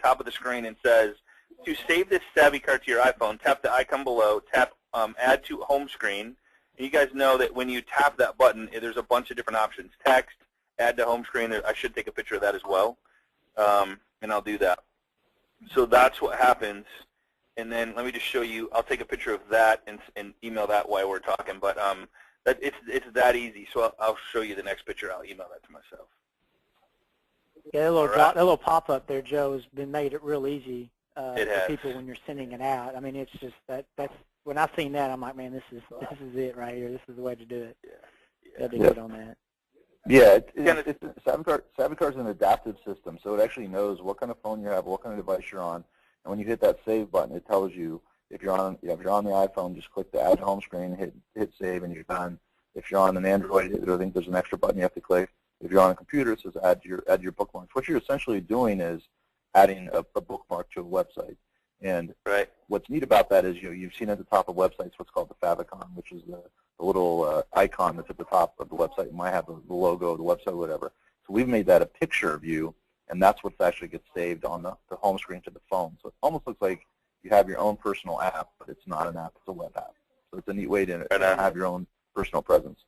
top of the screen and says, to save this Savvy card to your iPhone, tap the icon below, tap add to home screen. And you guys know that when you tap that button, there's a bunch of different options. Text, add to home screen. I should take a picture of that as well, and I'll do that. So that's what happens. And then let me just show you. I'll take a picture of that and email that while we're talking. But it's that easy. So I'll show you the next picture. I'll email that to myself. Yeah, that little pop-up there, Joe, has been made it real easy for people when you're sending it out. I mean, it's just that's when I've seen that, I'm like, man, this is it right here. This is the way to do it. Yeah. Got to get on that. Yeah, Savvy Card is an adaptive system, so it actually knows what kind of phone you have, what kind of device you're on, and when you hit that save button, it tells you if you're on the iPhone, just click the add to home screen, hit save, and you're done. If you're on an Android, I think there's an extra button you have to click. If you're on a computer, it says add your bookmarks. What you're essentially doing is adding a bookmark to a website. And what's neat about that is you've seen at the top of websites what's called the favicon, which is the little icon that's at the top of the website. It might have the logo of the website or whatever. So we've made that a picture of you, and that's what actually gets saved on the home screen to the phone. So it almost looks like you have your own personal app, but it's not an app, it's a web app. So it's a neat way to have your own personal presence.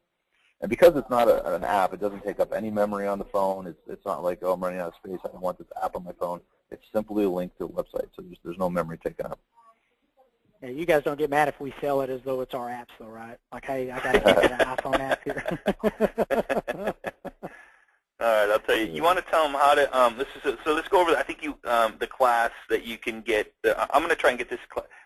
And because it's not an app, it doesn't take up any memory on the phone. It's not like, oh, I'm running out of space, I don't want this app on my phone. It's simply a link to a website, so there's no memory taken up. Yeah, you guys don't get mad if we sell it as though it's our apps, though, right? Like, hey, I got to get an iPhone app here. All right, I'll tell you. You want to tell them how to. Let's go over. I think the class that you can get. I'm going to try and get this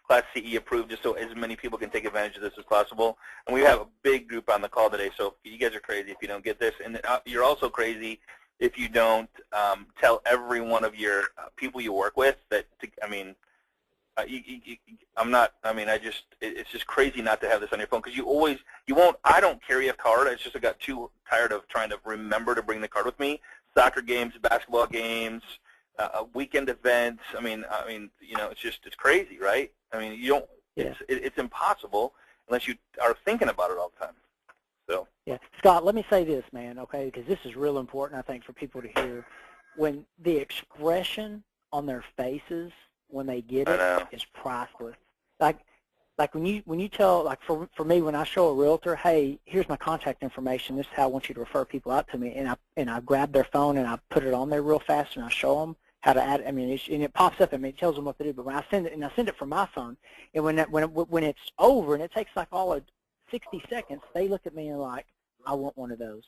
class CE approved, just so as many people can take advantage of this as possible. And we have a big group on the call today, so you guys are crazy if you don't get this, and you're also crazy if you don't tell every one of your people you work with that. It's just crazy not to have this on your phone because you won't. I don't carry a card. It's just I got too tired of trying to remember to bring the card with me. Soccer games, basketball games, weekend events. It's crazy, right? I mean, you don't. Yeah. It's impossible unless you are thinking about it all the time. So. Yeah, Scott. Let me say this, man. Okay, because this is real important, I think, for people to hear. When the expression on their faces when they get it is priceless. Like when you tell, like for me, when I show a realtor, hey, here's my contact information. This is how I want you to refer people out to me, and I grab their phone and I put it on there real fast and I show them how to add. And it pops up. It tells them what to do. But when I send it from my phone, and when it's over and it takes like all of 60 seconds, they look at me and like, I want one of those.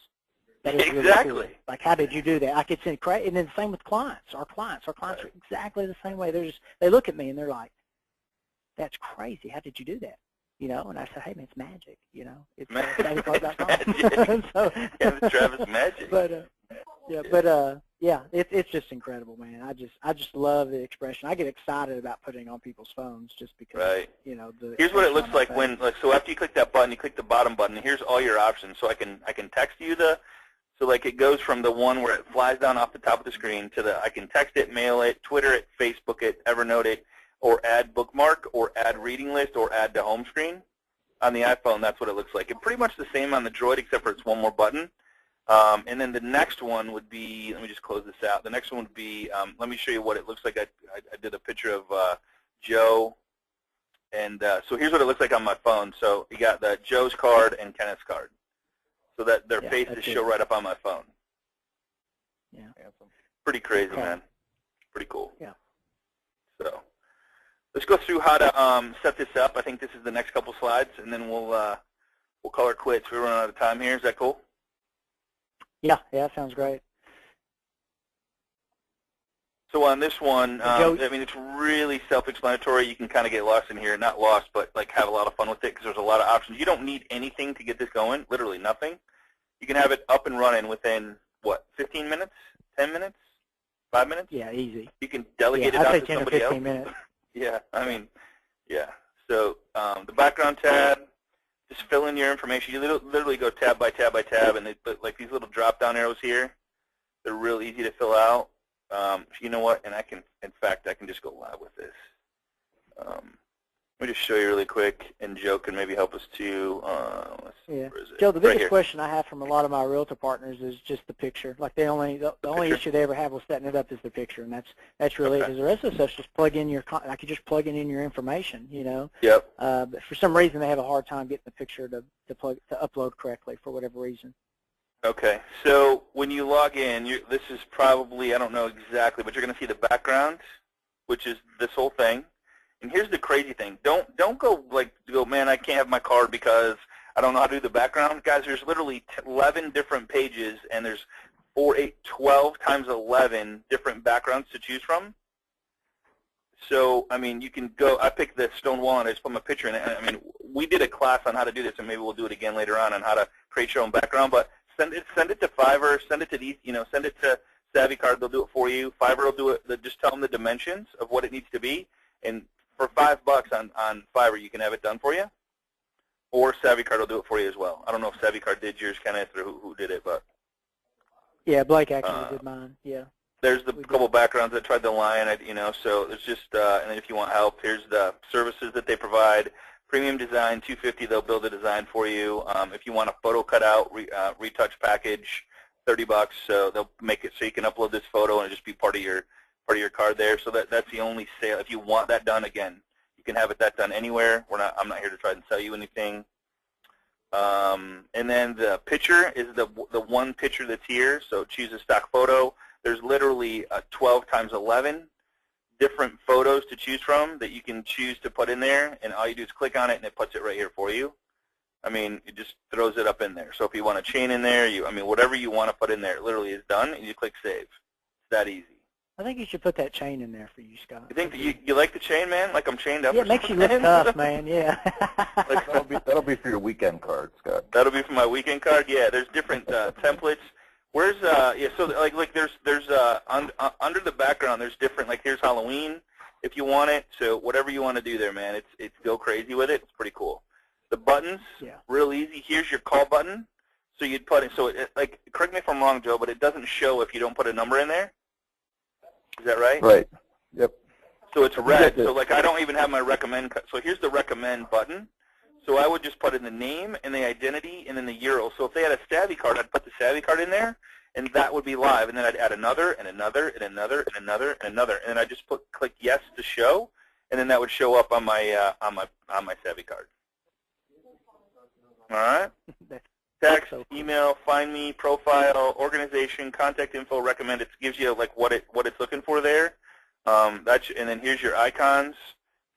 That is really Exactly. cool. Like, how did you do that? I could send credit, and then the same with clients. Our clients are exactly the same way. They look at me and they're like, "That's crazy. How did you do that?" You know, and I said, "Hey, man, it's magic. You know, it's magic. So, yeah, Travis magic. But yeah, it's just incredible, man. I just love the expression. I get excited about putting it on people's phones just because, right. You know, here's what it looks like when, so after you click that button, you click the bottom button, and here's all your options. So I can text you so like it goes from the one where it flies down off the top of the screen to I can text it, mail it, Twitter it, Facebook it, Evernote it, or add bookmark, or add reading list, or add to home screen. On the iPhone, that's what it looks like. It's pretty much the same on the Droid, except for it's one more button. And then the next one would be, let me just close this out. The next one would be, let me show you what it looks like. I did a picture of Joe, and so here's what it looks like on my phone. So you got the Joe's card and Kenneth's card, so that their faces show right up on my phone. Yeah, pretty crazy, man. Pretty cool. Yeah. So let's go through how to set this up. I think this is the next couple slides, and then we'll call it quits. We're running out of time here. Is that cool? Yeah, that sounds great. So on this one, I mean, it's really self-explanatory. You can kind of get lost in here, not lost, but like have a lot of fun with it because there's a lot of options. You don't need anything to get this going, literally nothing. You can have it up and running within, what, 15 minutes, 10 minutes, 5 minutes? Yeah, easy. You can delegate it out to somebody else. 10 or 15 minutes. Yeah, I mean, yeah. So the background tab, just fill in your information. You literally go tab by tab by tab, and they put like these little drop-down arrows here. They're real easy to fill out. You know what? And in fact, I can just go live with this. Let me just show you really quick, and Joe can maybe help us too. Yeah, Joe, the biggest question I have from a lot of my realtor partners is just the picture. Like the only issue they ever have with setting it up is the picture, and that's really it. Because the rest of the stuff just plug in I could just plug in your information, you know. Yep. But for some reason, they have a hard time getting the picture to upload correctly for whatever reason. Okay, so when you log in, this is probably, I don't know exactly, but you're going to see the background, which is this whole thing. And here's the crazy thing. Don't go man, I can't have my card because I don't know how to do the background. Guys, there's literally 11 different pages, and there's 12 times 11 different backgrounds to choose from. So, I mean, you can go, I picked the stone wall, and I just put my picture in it. And, I mean, we did a class on how to do this, and maybe we'll do it again later on how to create your own background. But send it to Fiverr, send it to these, send it to SavvyCard. They'll do it for you. Fiverr will do it. Just tell them the dimensions of what it needs to be, and for $5 on Fiverr, you can have it done for you, or SavvyCard will do it for you as well. I don't know if SavvyCard did yours, Kenneth, or who did it, but yeah, Blake actually did mine. Yeah. There's the couple backgrounds. I tried the lion, so there's just, and then if you want help, here's the services that they provide. Premium design, $250. They'll build a design for you. If you want a photo cutout, retouch package, $30. So they'll make it so you can upload this photo and it'll just be part of your card there. So that's the only sale. If you want that done, again, you can have that done anywhere. I'm not here to try and sell you anything. And then the picture is the one picture that's here. So choose a stock photo. There's literally 12 times 11 different photos to choose from that you can choose to put in there, and all you do is click on it, and it puts it right here for you. I mean, it just throws it up in there. So if you want a chain in there, whatever you want to put in there, it literally is done, and you click Save. It's that easy. I think you should put that chain in there for you, Scott. You think you like the chain, man? Like I'm chained up? Yeah, it makes you look tough, man. Yeah. That'll be for your weekend card, Scott. That'll be for my weekend card. Yeah, there's different templates. Where's so like there's under the background there's different, like here's Halloween if you want it. So whatever you want to do there, man, it's go crazy with it. It's pretty cool. The buttons, real easy. Here's your call button. So you'd put it. So like, correct me if I'm wrong, Joe, but it doesn't show if you don't put a number in there. Is that right? Right. Yep. So it's red. So like I don't even have my recommend. So here's the recommend button. So I would just put in the name and the identity and then the euro. So if they had a SavvyCard, I'd put the SavvyCard in there, and that would be live. And then I'd add another and another and another and another and another. And then I just click yes to show, and then that would show up on my SavvyCard. All right. Text, email, find me, profile, organization, contact info, recommend. It gives you like what it's looking for there. And then here's your icons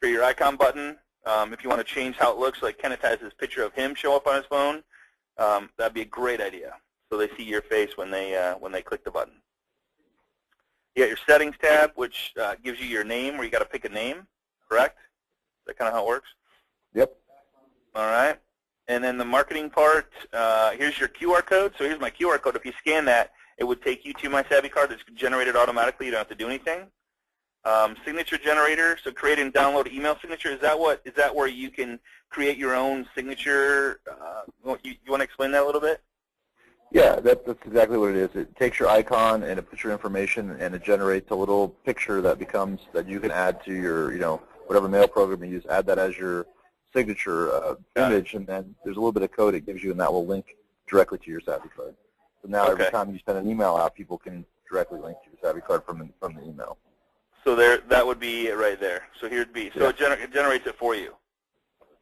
for your icon button. If you want to change how it looks, like Kenneth has this picture of him show up on his phone, that'd be a great idea. so they see your face when they click the button. You got your settings tab, which gives you your name, where you got to pick a name, correct? Is that kind of how it works? Yep. All right. And then the marketing part, here's your QR code. So here's my QR code. If you scan that, it would take you to my Savvy card that's generated automatically. You don't have to do anything. Signature generator, so create and download email signature. Is that where you can create your own signature? You want to explain that a little bit? Yeah, that's exactly what it is. It takes your icon and it puts your information, and it generates a little picture that you can add to your, whatever mail program you use. Add that as your signature image, and then there's a little bit of code it gives you, and that will link directly to your Savvy card. So now every time you send an email out, people can directly link to your Savvy card from the email. So that would be it right there. So here'd be, so it generates it for you.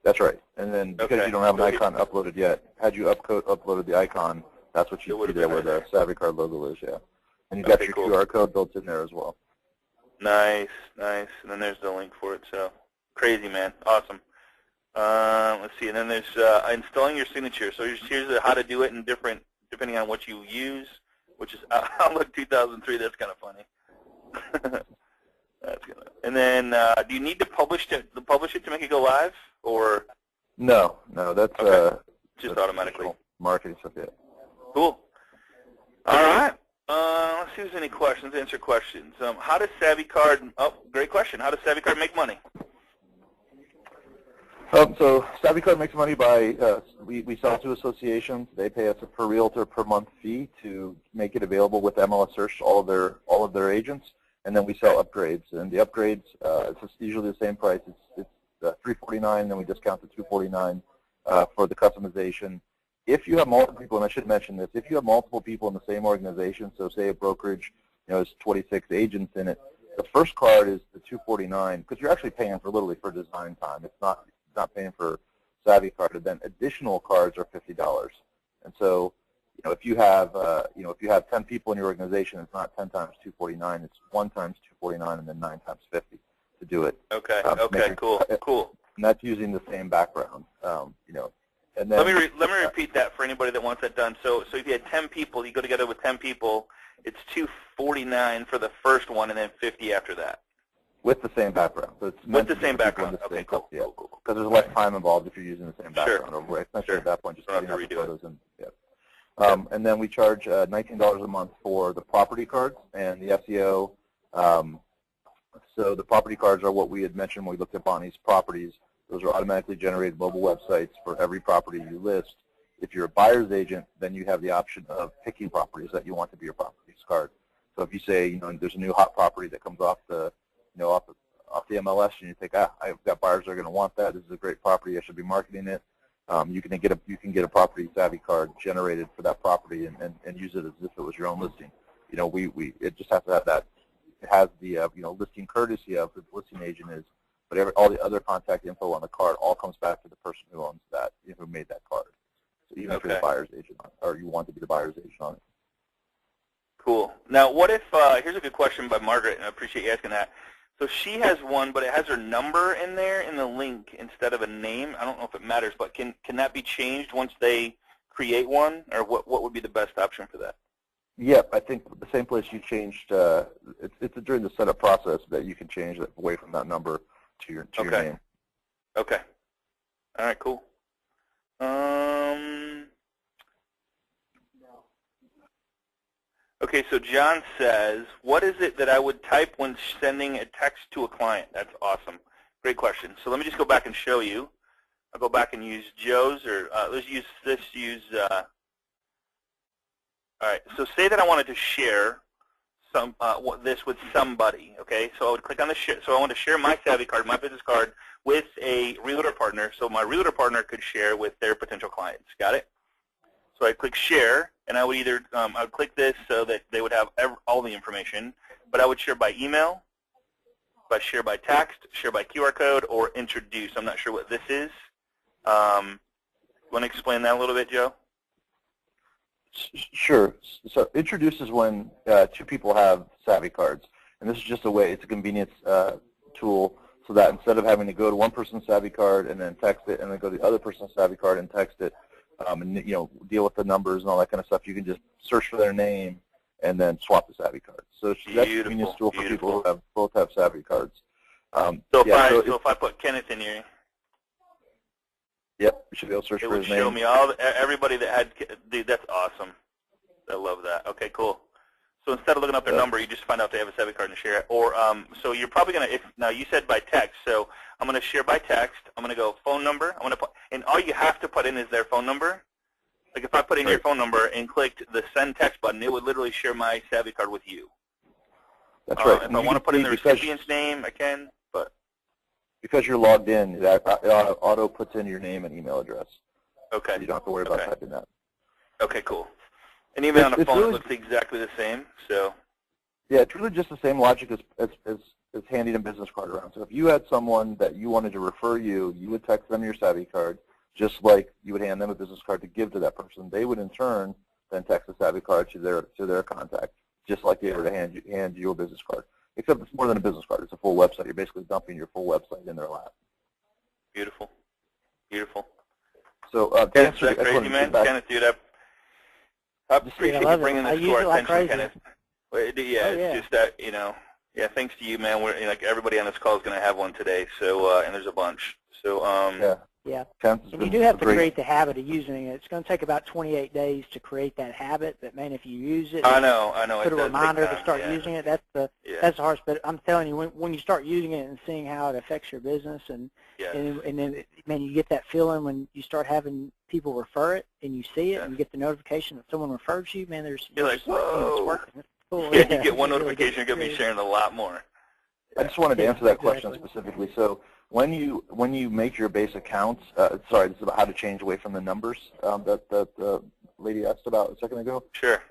That's right. And then because you don't have an icon uploaded yet, had you uploaded the icon, that's what you see there where the Savvy card logo is, yeah. And you've got your QR code built in there as well. Nice, nice. And then there's the link for it. So crazy, man. Awesome. Let's see. And then there's installing your signature. So here's how to do it in depending on what you use, which is Outlook 2003. That's kind of funny. That's good. And then do you need to publish it to make it go live, or? No, that's just automatically. Marketing stuff, yeah. Cool. All right. Let's see if there's any questions. Answer questions. How does Savvy Card? Oh, great question. How does Savvy Card make money? So Savvy Card makes money by we sell to associations. They pay us a per realtor per month fee to make it available with MLS search to all of their agents, and then we sell upgrades. And the upgrades, it's usually the same price. It's $349, then we discount to $249 for the customization. If you have multiple people, and I should mention this, if you have multiple people in the same organization, so say a brokerage, has 26 agents in it, the first card is the $249 because you're actually paying literally for design time. It's not paying for Savvy Card. And then additional cards are $50. And so, if you have 10 people in your organization, it's not 10 times $249. It's 1 times $249 and then 9 times $50 to do it. Okay. Cool. And that's using the same background. And then, let me repeat that for anybody that wants that done. So if you had 10 people, you go together with 10 people, it's $249 for the first one and then $50 after that. With the same background. So it's with the same background. Okay, cool. Yeah, because there's less time involved if you're using the same background. Sure. Especially at that point, just putting up the photos and and then we charge $19 a month for the property cards and the SEO. So the property cards are what we had mentioned when we looked at Bonnie's properties. Those are automatically generated mobile websites for every property you list. If you're a buyer's agent, then you have the option of picking properties that you want to be your properties card. So if you say, there's a new hot property that comes off the, off the MLS, and you think, I've got buyers that are going to want that. This is a great property. I should be marketing it. You can get a property Savvy card generated for that property and use it as if it was your own listing. It just has to have that. It has the listing courtesy of who the listing agent is, but all the other contact info on the card all comes back to the person who owns that, who made that card. So even if you're the buyer's agent or you want to be the buyer's agent on it. Cool. Now, what if here's a good question by Margaret, and I appreciate you asking that. So she has one, but it has her number in there in the link instead of a name. I don't know if it matters, but can that be changed once they create one, or what would be the best option for that? Yep, I think the same place you changed, it's during the setup process that you can change it away from that number to your name. Okay. All right, cool. Okay, so John says, what is it that I would type when sending a text to a client? That's awesome. Great question. So let me just go back and show you. I'll go back and use Joe's, or let's use all right, so say that I wanted to share this with somebody, okay? So I would click on the share. So I want to share my Savvy card, my business card, with a realtor partner, so my realtor partner could share with their potential clients. Got it? So I click share, and I would either I would click this so that they would have all the information, but I would share by email, share by text, share by QR code, or introduce. I'm not sure what this is. Want to explain that a little bit, Joe? Sure. So introduce is when two people have Savvy cards, and this is just a way, it's a convenience tool, so that instead of having to go to one person's Savvy card and then text it, and then go to the other person's Savvy card and text it, and deal with the numbers and all that kind of stuff. You can just search for their name and then swap the Savvy cards. So that's a convenience tool for people who both have Savvy cards. So if I put Kenneth in here, yep, you should be able to search for his name. It would show me everybody that had. Dude, that's awesome. I love that. Okay, cool. So instead of looking up their number, you just find out they have a Savvy card and share it. Or so you're probably gonna. Now you said by text, so I'm gonna share by text. I'm gonna go phone number. I'm gonna put, and all you have to put in is their phone number. Like if I put in your phone number and clicked the send text button, it would literally share my Savvy card with you. That's right. If I want to put in the recipient's name, I can. But because you're logged in, it auto puts in your name and email address. Okay. So you don't have to worry about typing that. Okay, cool. And even on the phone, it looks exactly the same. So. Yeah, it's really just the same logic as handing a business card around. So if you had someone that you wanted to refer you, you would text them your Savvy card, just like you would hand them a business card to give to that person. They would in turn then text the Savvy card to their contact, just like they were to hand you a business card. Except it's more than a business card. It's a full website. You're basically dumping your full website in their lap. Beautiful. Beautiful. So Kenneth, is that crazy, man? Kenneth, dude, I appreciate you bringing this to our attention, Kenneth. It's just that, thanks to you, man. We're like everybody on this call is going to have one today. So, and there's a bunch. So, yeah. And you do have to create the habit of using it. It's going to take about 28 days to create that habit. But man, if you use it, I know. Put a reminder to start using it. That's the hardest. But I'm telling you, when you start using it and seeing how it affects your business, and then man, you get that feeling when you start having people refer it, and you see it, and you get the notification that someone refers you. Man, you're like, whoa, it's working. It's cool. Yeah, you get one notification, you're going to be sharing a lot more. I just wanted to answer that question specifically. So when you make your base accounts, sorry, this is about how to change away from the numbers that the lady asked about a second ago. Sure.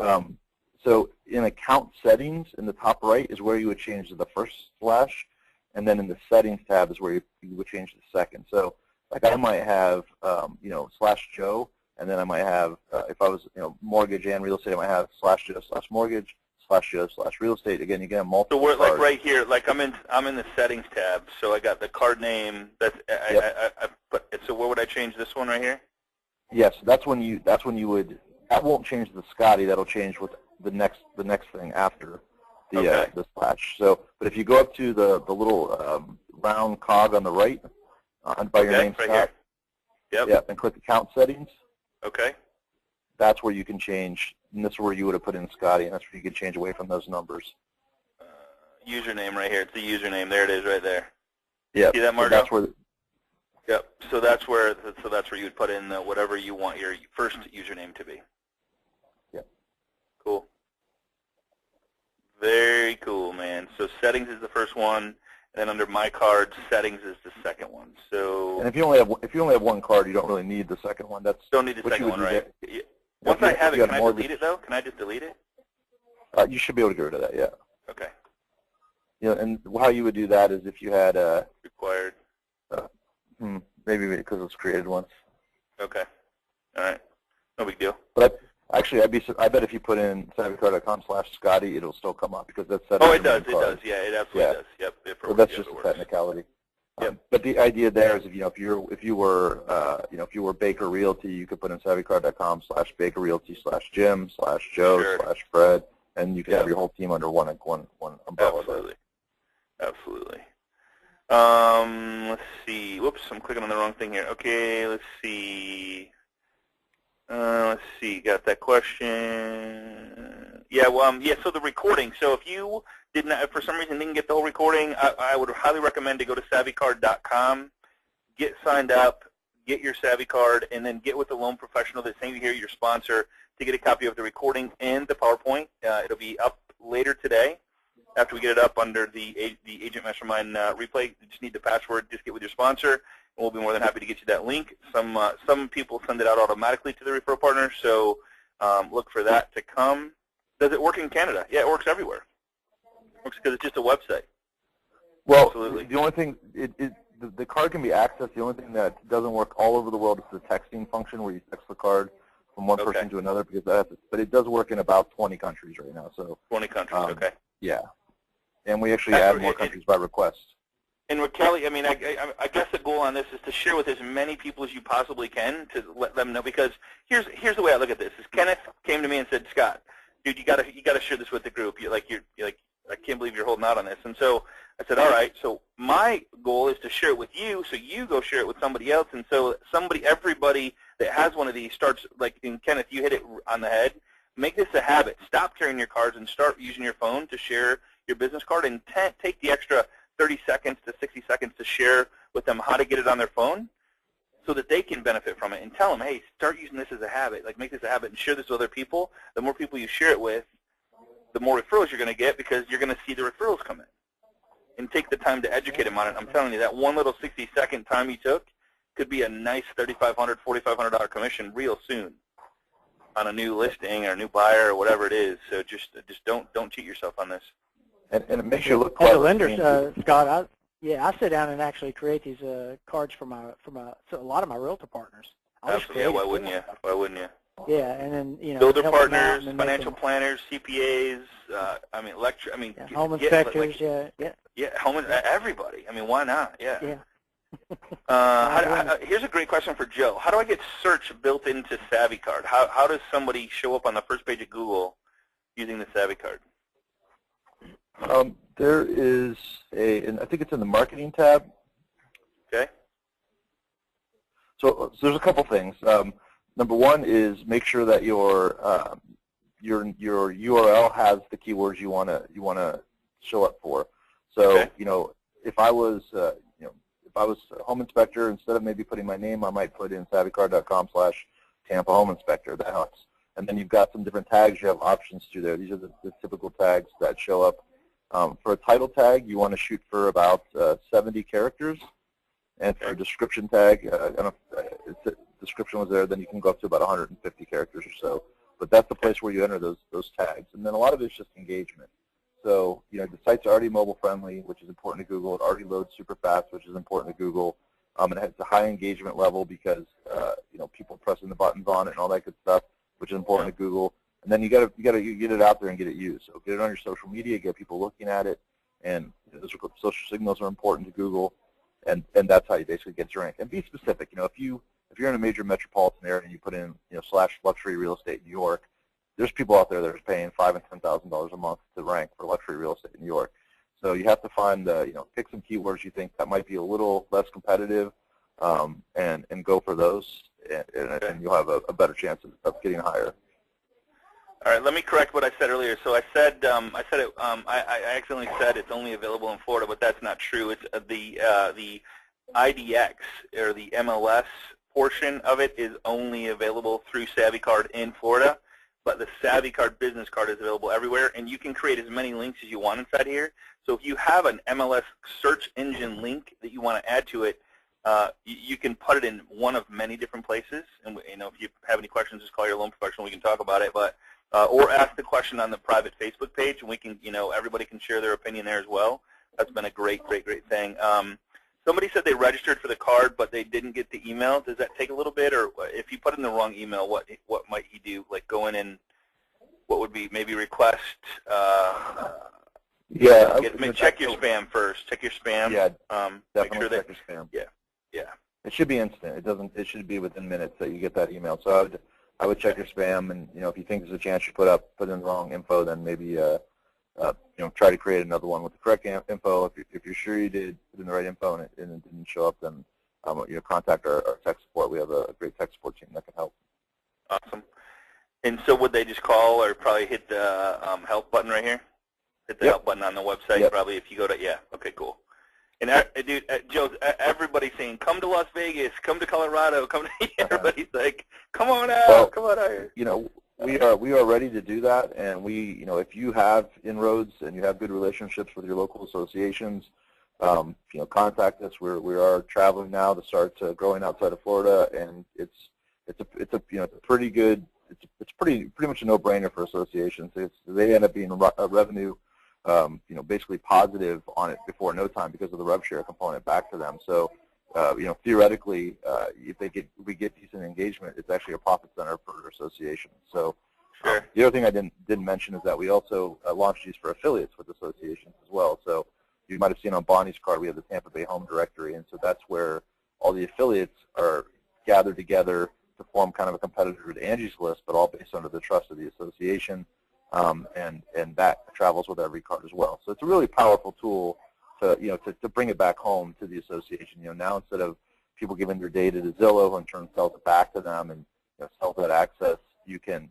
So in account settings, in the top right is where you would change the first slash, and then in the settings tab is where you would change the second. So like I might have /Joe, and then I might have if I was mortgage and real estate, I might have /Joe/mortgage. /Joe/real estate. Again, you get a multiple. So we're like right here, like I'm in the settings tab. So I got the card name. That's so where would I change this one right here? Yes, that's when you would. That won't change the Scotty. That'll change with the next thing after the slash. So, but if you go up to the little round cog on the right, by your name, right Scott. Here. Yep, and click account settings. Okay. That's where you can change. And this is where you would have put in Scotty, and that's where you can change away from those numbers. Username right here. It's the username. There it is, right there. Yeah. See that, Margo? So that's where. Yep. So that's where you would put in whatever you want your first username to be. Yep. Cool. Very cool, man. So settings is the first one, and then under my cards, settings is the second one. So. And if you only have one card, you don't really need the second one. Don't need the second one, right? Once I have it, can I delete it though? Can I just delete it? You should be able to get rid of that, yeah. Okay. And how you would do that is if you had required. Maybe because it's created once. Okay. All right. No big deal. But actually, I bet if you put in savvycard.com/Scotty, it'll still come up because that's set. Oh, it does. It does. Yeah, it absolutely does. Yep. So that's just a technicality. Yep. But the idea there is, if you were Baker Realty, you could put in savvycard.com/Baker Realty /Jim/Joe/Fred, and you can have your whole team under one umbrella. Absolutely. Absolutely. Let's see. Whoops, I'm clicking on the wrong thing here. Okay, let's see. Got that question. So the recording. So if you for some reason didn't get the whole recording, I would highly recommend to go to savvycard.com, get signed up, get your Savvy card, and then get with the loan professional that's saying here, your sponsor, to get a copy of the recording and the PowerPoint. It'll be up later today after we get it up under the Agent Mastermind replay. You just need the password. Just get with your sponsor, and we'll be more than happy to get you that link. Some people send it out automatically to the referral partner, so look for that to come. Does it work in Canada? Yeah, it works everywhere. It works because it's just a website. Well, absolutely. The only thing, the card can be accessed. The only thing that doesn't work all over the world is the texting function where you text the card from one person to another, but it does work in about 20 countries right now. So 20 countries, okay. Yeah. And we actually add more countries by request. And with Kelly, I mean, I guess the goal on this is to share with as many people as you possibly can to let them know. Because here's the way I look at this: is Kenneth came to me and said, "Scott, dude, you gotta share this with the group. You're like I can't believe you're holding out on this." And so I said, "All right." So my goal is to share it with you, so you go share it with somebody else, and so everybody that has one of these starts like. And Kenneth, you hit it on the head. Make this a habit. Stop carrying your cards and start using your phone to share your business card, and take the extra 30 seconds to 60 seconds to share with them how to get it on their phone so that they can benefit from it, and tell them, hey, start using this as a habit. Like, make this a habit and share this with other people. The more people you share it with, the more referrals you're going to get, because you're going to see the referrals come in. And take the time to educate them on it. I'm telling you, that one little 60-second time you took could be a nice $3,500, $4,500 commission real soon on a new listing or a new buyer or whatever it is. So just don't cheat yourself on this. And it makes you look clever. As a lender, Scott, I sit down and actually create these cards for a lot of my realtor partners. Absolutely. Yeah, why wouldn't you? Why wouldn't you? Yeah, and then builder partners, financial planners, CPAs. I mean, home inspectors. Everybody. I mean, why not? Yeah. Yeah. Here's a great question for Joe. How do I get search built into Savvy Card? How does somebody show up on the first page of Google using the Savvy Card? There is and I think it's in the marketing tab. Okay. So there's a couple things. Number one is make sure that your URL has the keywords you wanna show up for. So okay. If I was if I was a home inspector, instead of maybe putting my name, I might put in savvycard.com/Tampa Home Inspector. That helps. And then you've got some different tags you have options to there. These are the typical tags that show up. For a title tag, you want to shoot for about 70 characters. And for a description tag, I don't know if the description was there, then you can go up to about 150 characters or so. But that's the place where you enter those tags. And then a lot of it's just engagement. So, the site's already mobile friendly, which is important to Google. It already loads super fast, which is important to Google. It has a high engagement level because, people pressing the buttons on it and all that good stuff, which is important to Google. And then you got to get it out there and get it used. So get it on your social media, get people looking at it, and those social signals are important to Google, and that's how you basically get your rank. And be specific. If you're in a major metropolitan area and you put in / luxury real estate in New York, there's people out there that are paying $5,000 and $10,000 a month to rank for luxury real estate in New York. So you have to find pick some keywords you think that might be a little less competitive, and go for those, and you'll have a better chance of getting higher. All right, let me correct what I said earlier. So I said I accidentally said it's only available in Florida, but that's not true. It's the IDX or the MLS portion of it is only available through Savvy Card in Florida, but the Savvy Card business card is available everywhere, and you can create as many links as you want inside here. So if you have an MLS search engine link that you want to add to it, you can put it in one of many different places. And if you have any questions, just call your loan professional. We can talk about it, but or ask the question on the private Facebook page, and we can, everybody can share their opinion there as well. That's been a great thing. Somebody said they registered for the card, but they didn't get the email. Does that take a little bit, or if you put in the wrong email, what might he do? Like go in and what would be maybe request? Check your spam first. Check your spam. Yeah, definitely check your spam. Yeah. It should be instant. It should be within minutes that you get that email. So I would check your spam, and if you think there's a chance you put in the wrong info, then maybe try to create another one with the correct info. If you're sure you did put in the right info and it didn't show up, then contact our tech support. We have a great tech support team that can help. Awesome. And so would they just call or probably hit the help button right here? Hit the help button on the website probably if you go to okay, cool. And dude, Joe, everybody's saying, come to Las Vegas, come to Colorado, come to everybody's like, come on out, come on out. We are ready to do that, and if you have inroads and you have good relationships with your local associations, contact us. We are traveling now to start growing outside of Florida, and it's pretty much a no-brainer for associations. They end up being a revenue. Basically positive on it before no time because of the rev share component back to them. So, theoretically, if we get decent engagement, it's actually a profit center for associations. So, the other thing I didn't mention is that we also launched these for affiliates with associations as well. So, you might have seen on Bonnie's card, we have the Tampa Bay Home Directory, and so that's where all the affiliates are gathered together to form kind of a competitor to Angie's List, but all based under the trust of the association, and that travels with every card as well. So it's a really powerful tool to bring it back home to the association. Now instead of people giving their data to Zillow and turn sells it back to them and sell that access, you can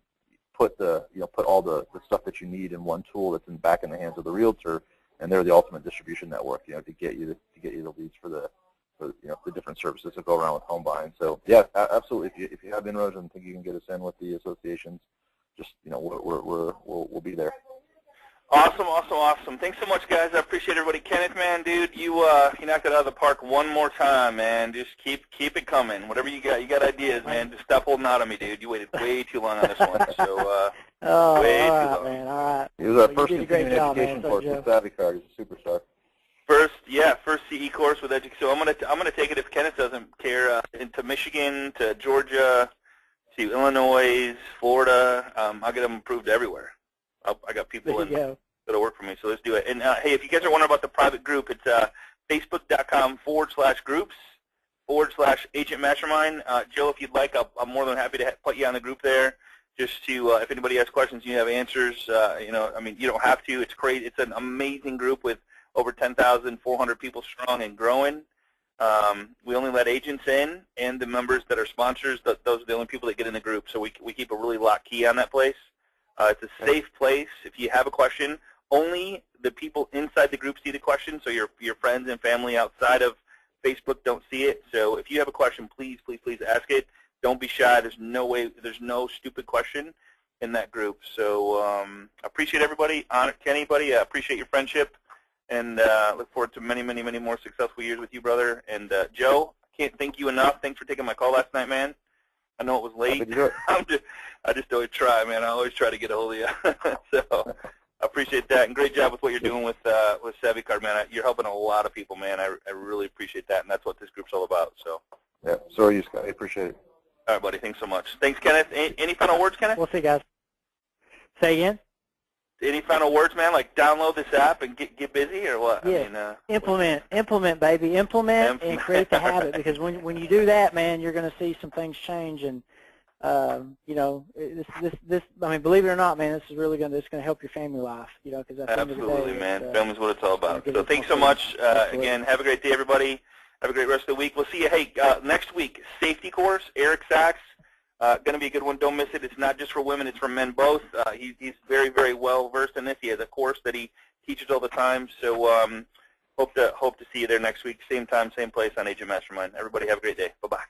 put all the stuff that you need in one tool that's back in the hands of the realtor, and they're the ultimate distribution network, to get you the leads for the different services that go around with home buying. So yeah, absolutely. If you have inroads and think you can get us in with the associations, just we'll be there. Awesome. Thanks so much, guys. I appreciate everybody. Kenneth, man, dude, you knocked it out of the park one more time, man. Just keep it coming. Whatever you got ideas, man. Just stop holding out on me, dude. You waited way too long on this one. So way too long. Man, all right. It was our first continuing education course with Savvy Card. He's a superstar. First CE course with Educ. So I'm gonna take it, if Kenneth doesn't care, into Michigan, to Georgia, to Illinois, Florida. I'll get them approved everywhere. I got people that'll work for me, so let's do it. And hey, if you guys are wondering about the private group, it's facebook.com/groups/Agent Mastermind. Joe, if you'd like, I'm more than happy to put you on the group there. Just to, if anybody has questions, you have answers. You don't have to. It's great. It's an amazing group with over 10,400 people strong and growing. We only let agents in, and the members that are sponsors. Those are the only people that get in the group. So we keep a really locked key on that place. It's a safe place. If you have a question, only the people inside the group see the question, so your friends and family outside of Facebook don't see it. So if you have a question, please ask it. Don't be shy. There's no stupid question in that group. So appreciate everybody. Kenny, buddy, appreciate your friendship, and look forward to many more successful years with you, brother. And Joe, I can't thank you enough. Thanks for taking my call last night, man. I know it was late. I just always try, man. I always try to get a hold of you. So I appreciate that, and great job with what you're doing with Savvy Card, man. You're helping a lot of people, man. I really appreciate that, and that's what this group's all about. So. Yeah. So are you, Scott. I appreciate it. All right, buddy. Thanks so much. Thanks, Kenneth. Any final words, Kenneth? We'll see, guys. Say again? Any final words, man? Like download this app and get busy, or what? Yeah. Implement, baby. Implement and create the habit, because when you do that, man, you're going to see some things change. And this. I mean, believe it or not, man, this is really going to help your family life. Because at the end of the day, absolutely, man. Family's what it's all about. So thanks so much. Again, have a great day, everybody. Have a great rest of the week. We'll see you. Hey, next week, safety course, Eric Sachs. Going to be a good one. Don't miss it. It's not just for women. It's for men both. He's very well versed in this. He has a course that he teaches all the time. So hope to see you there next week. Same time, same place on Agent Mastermind. Everybody have a great day. Bye-bye.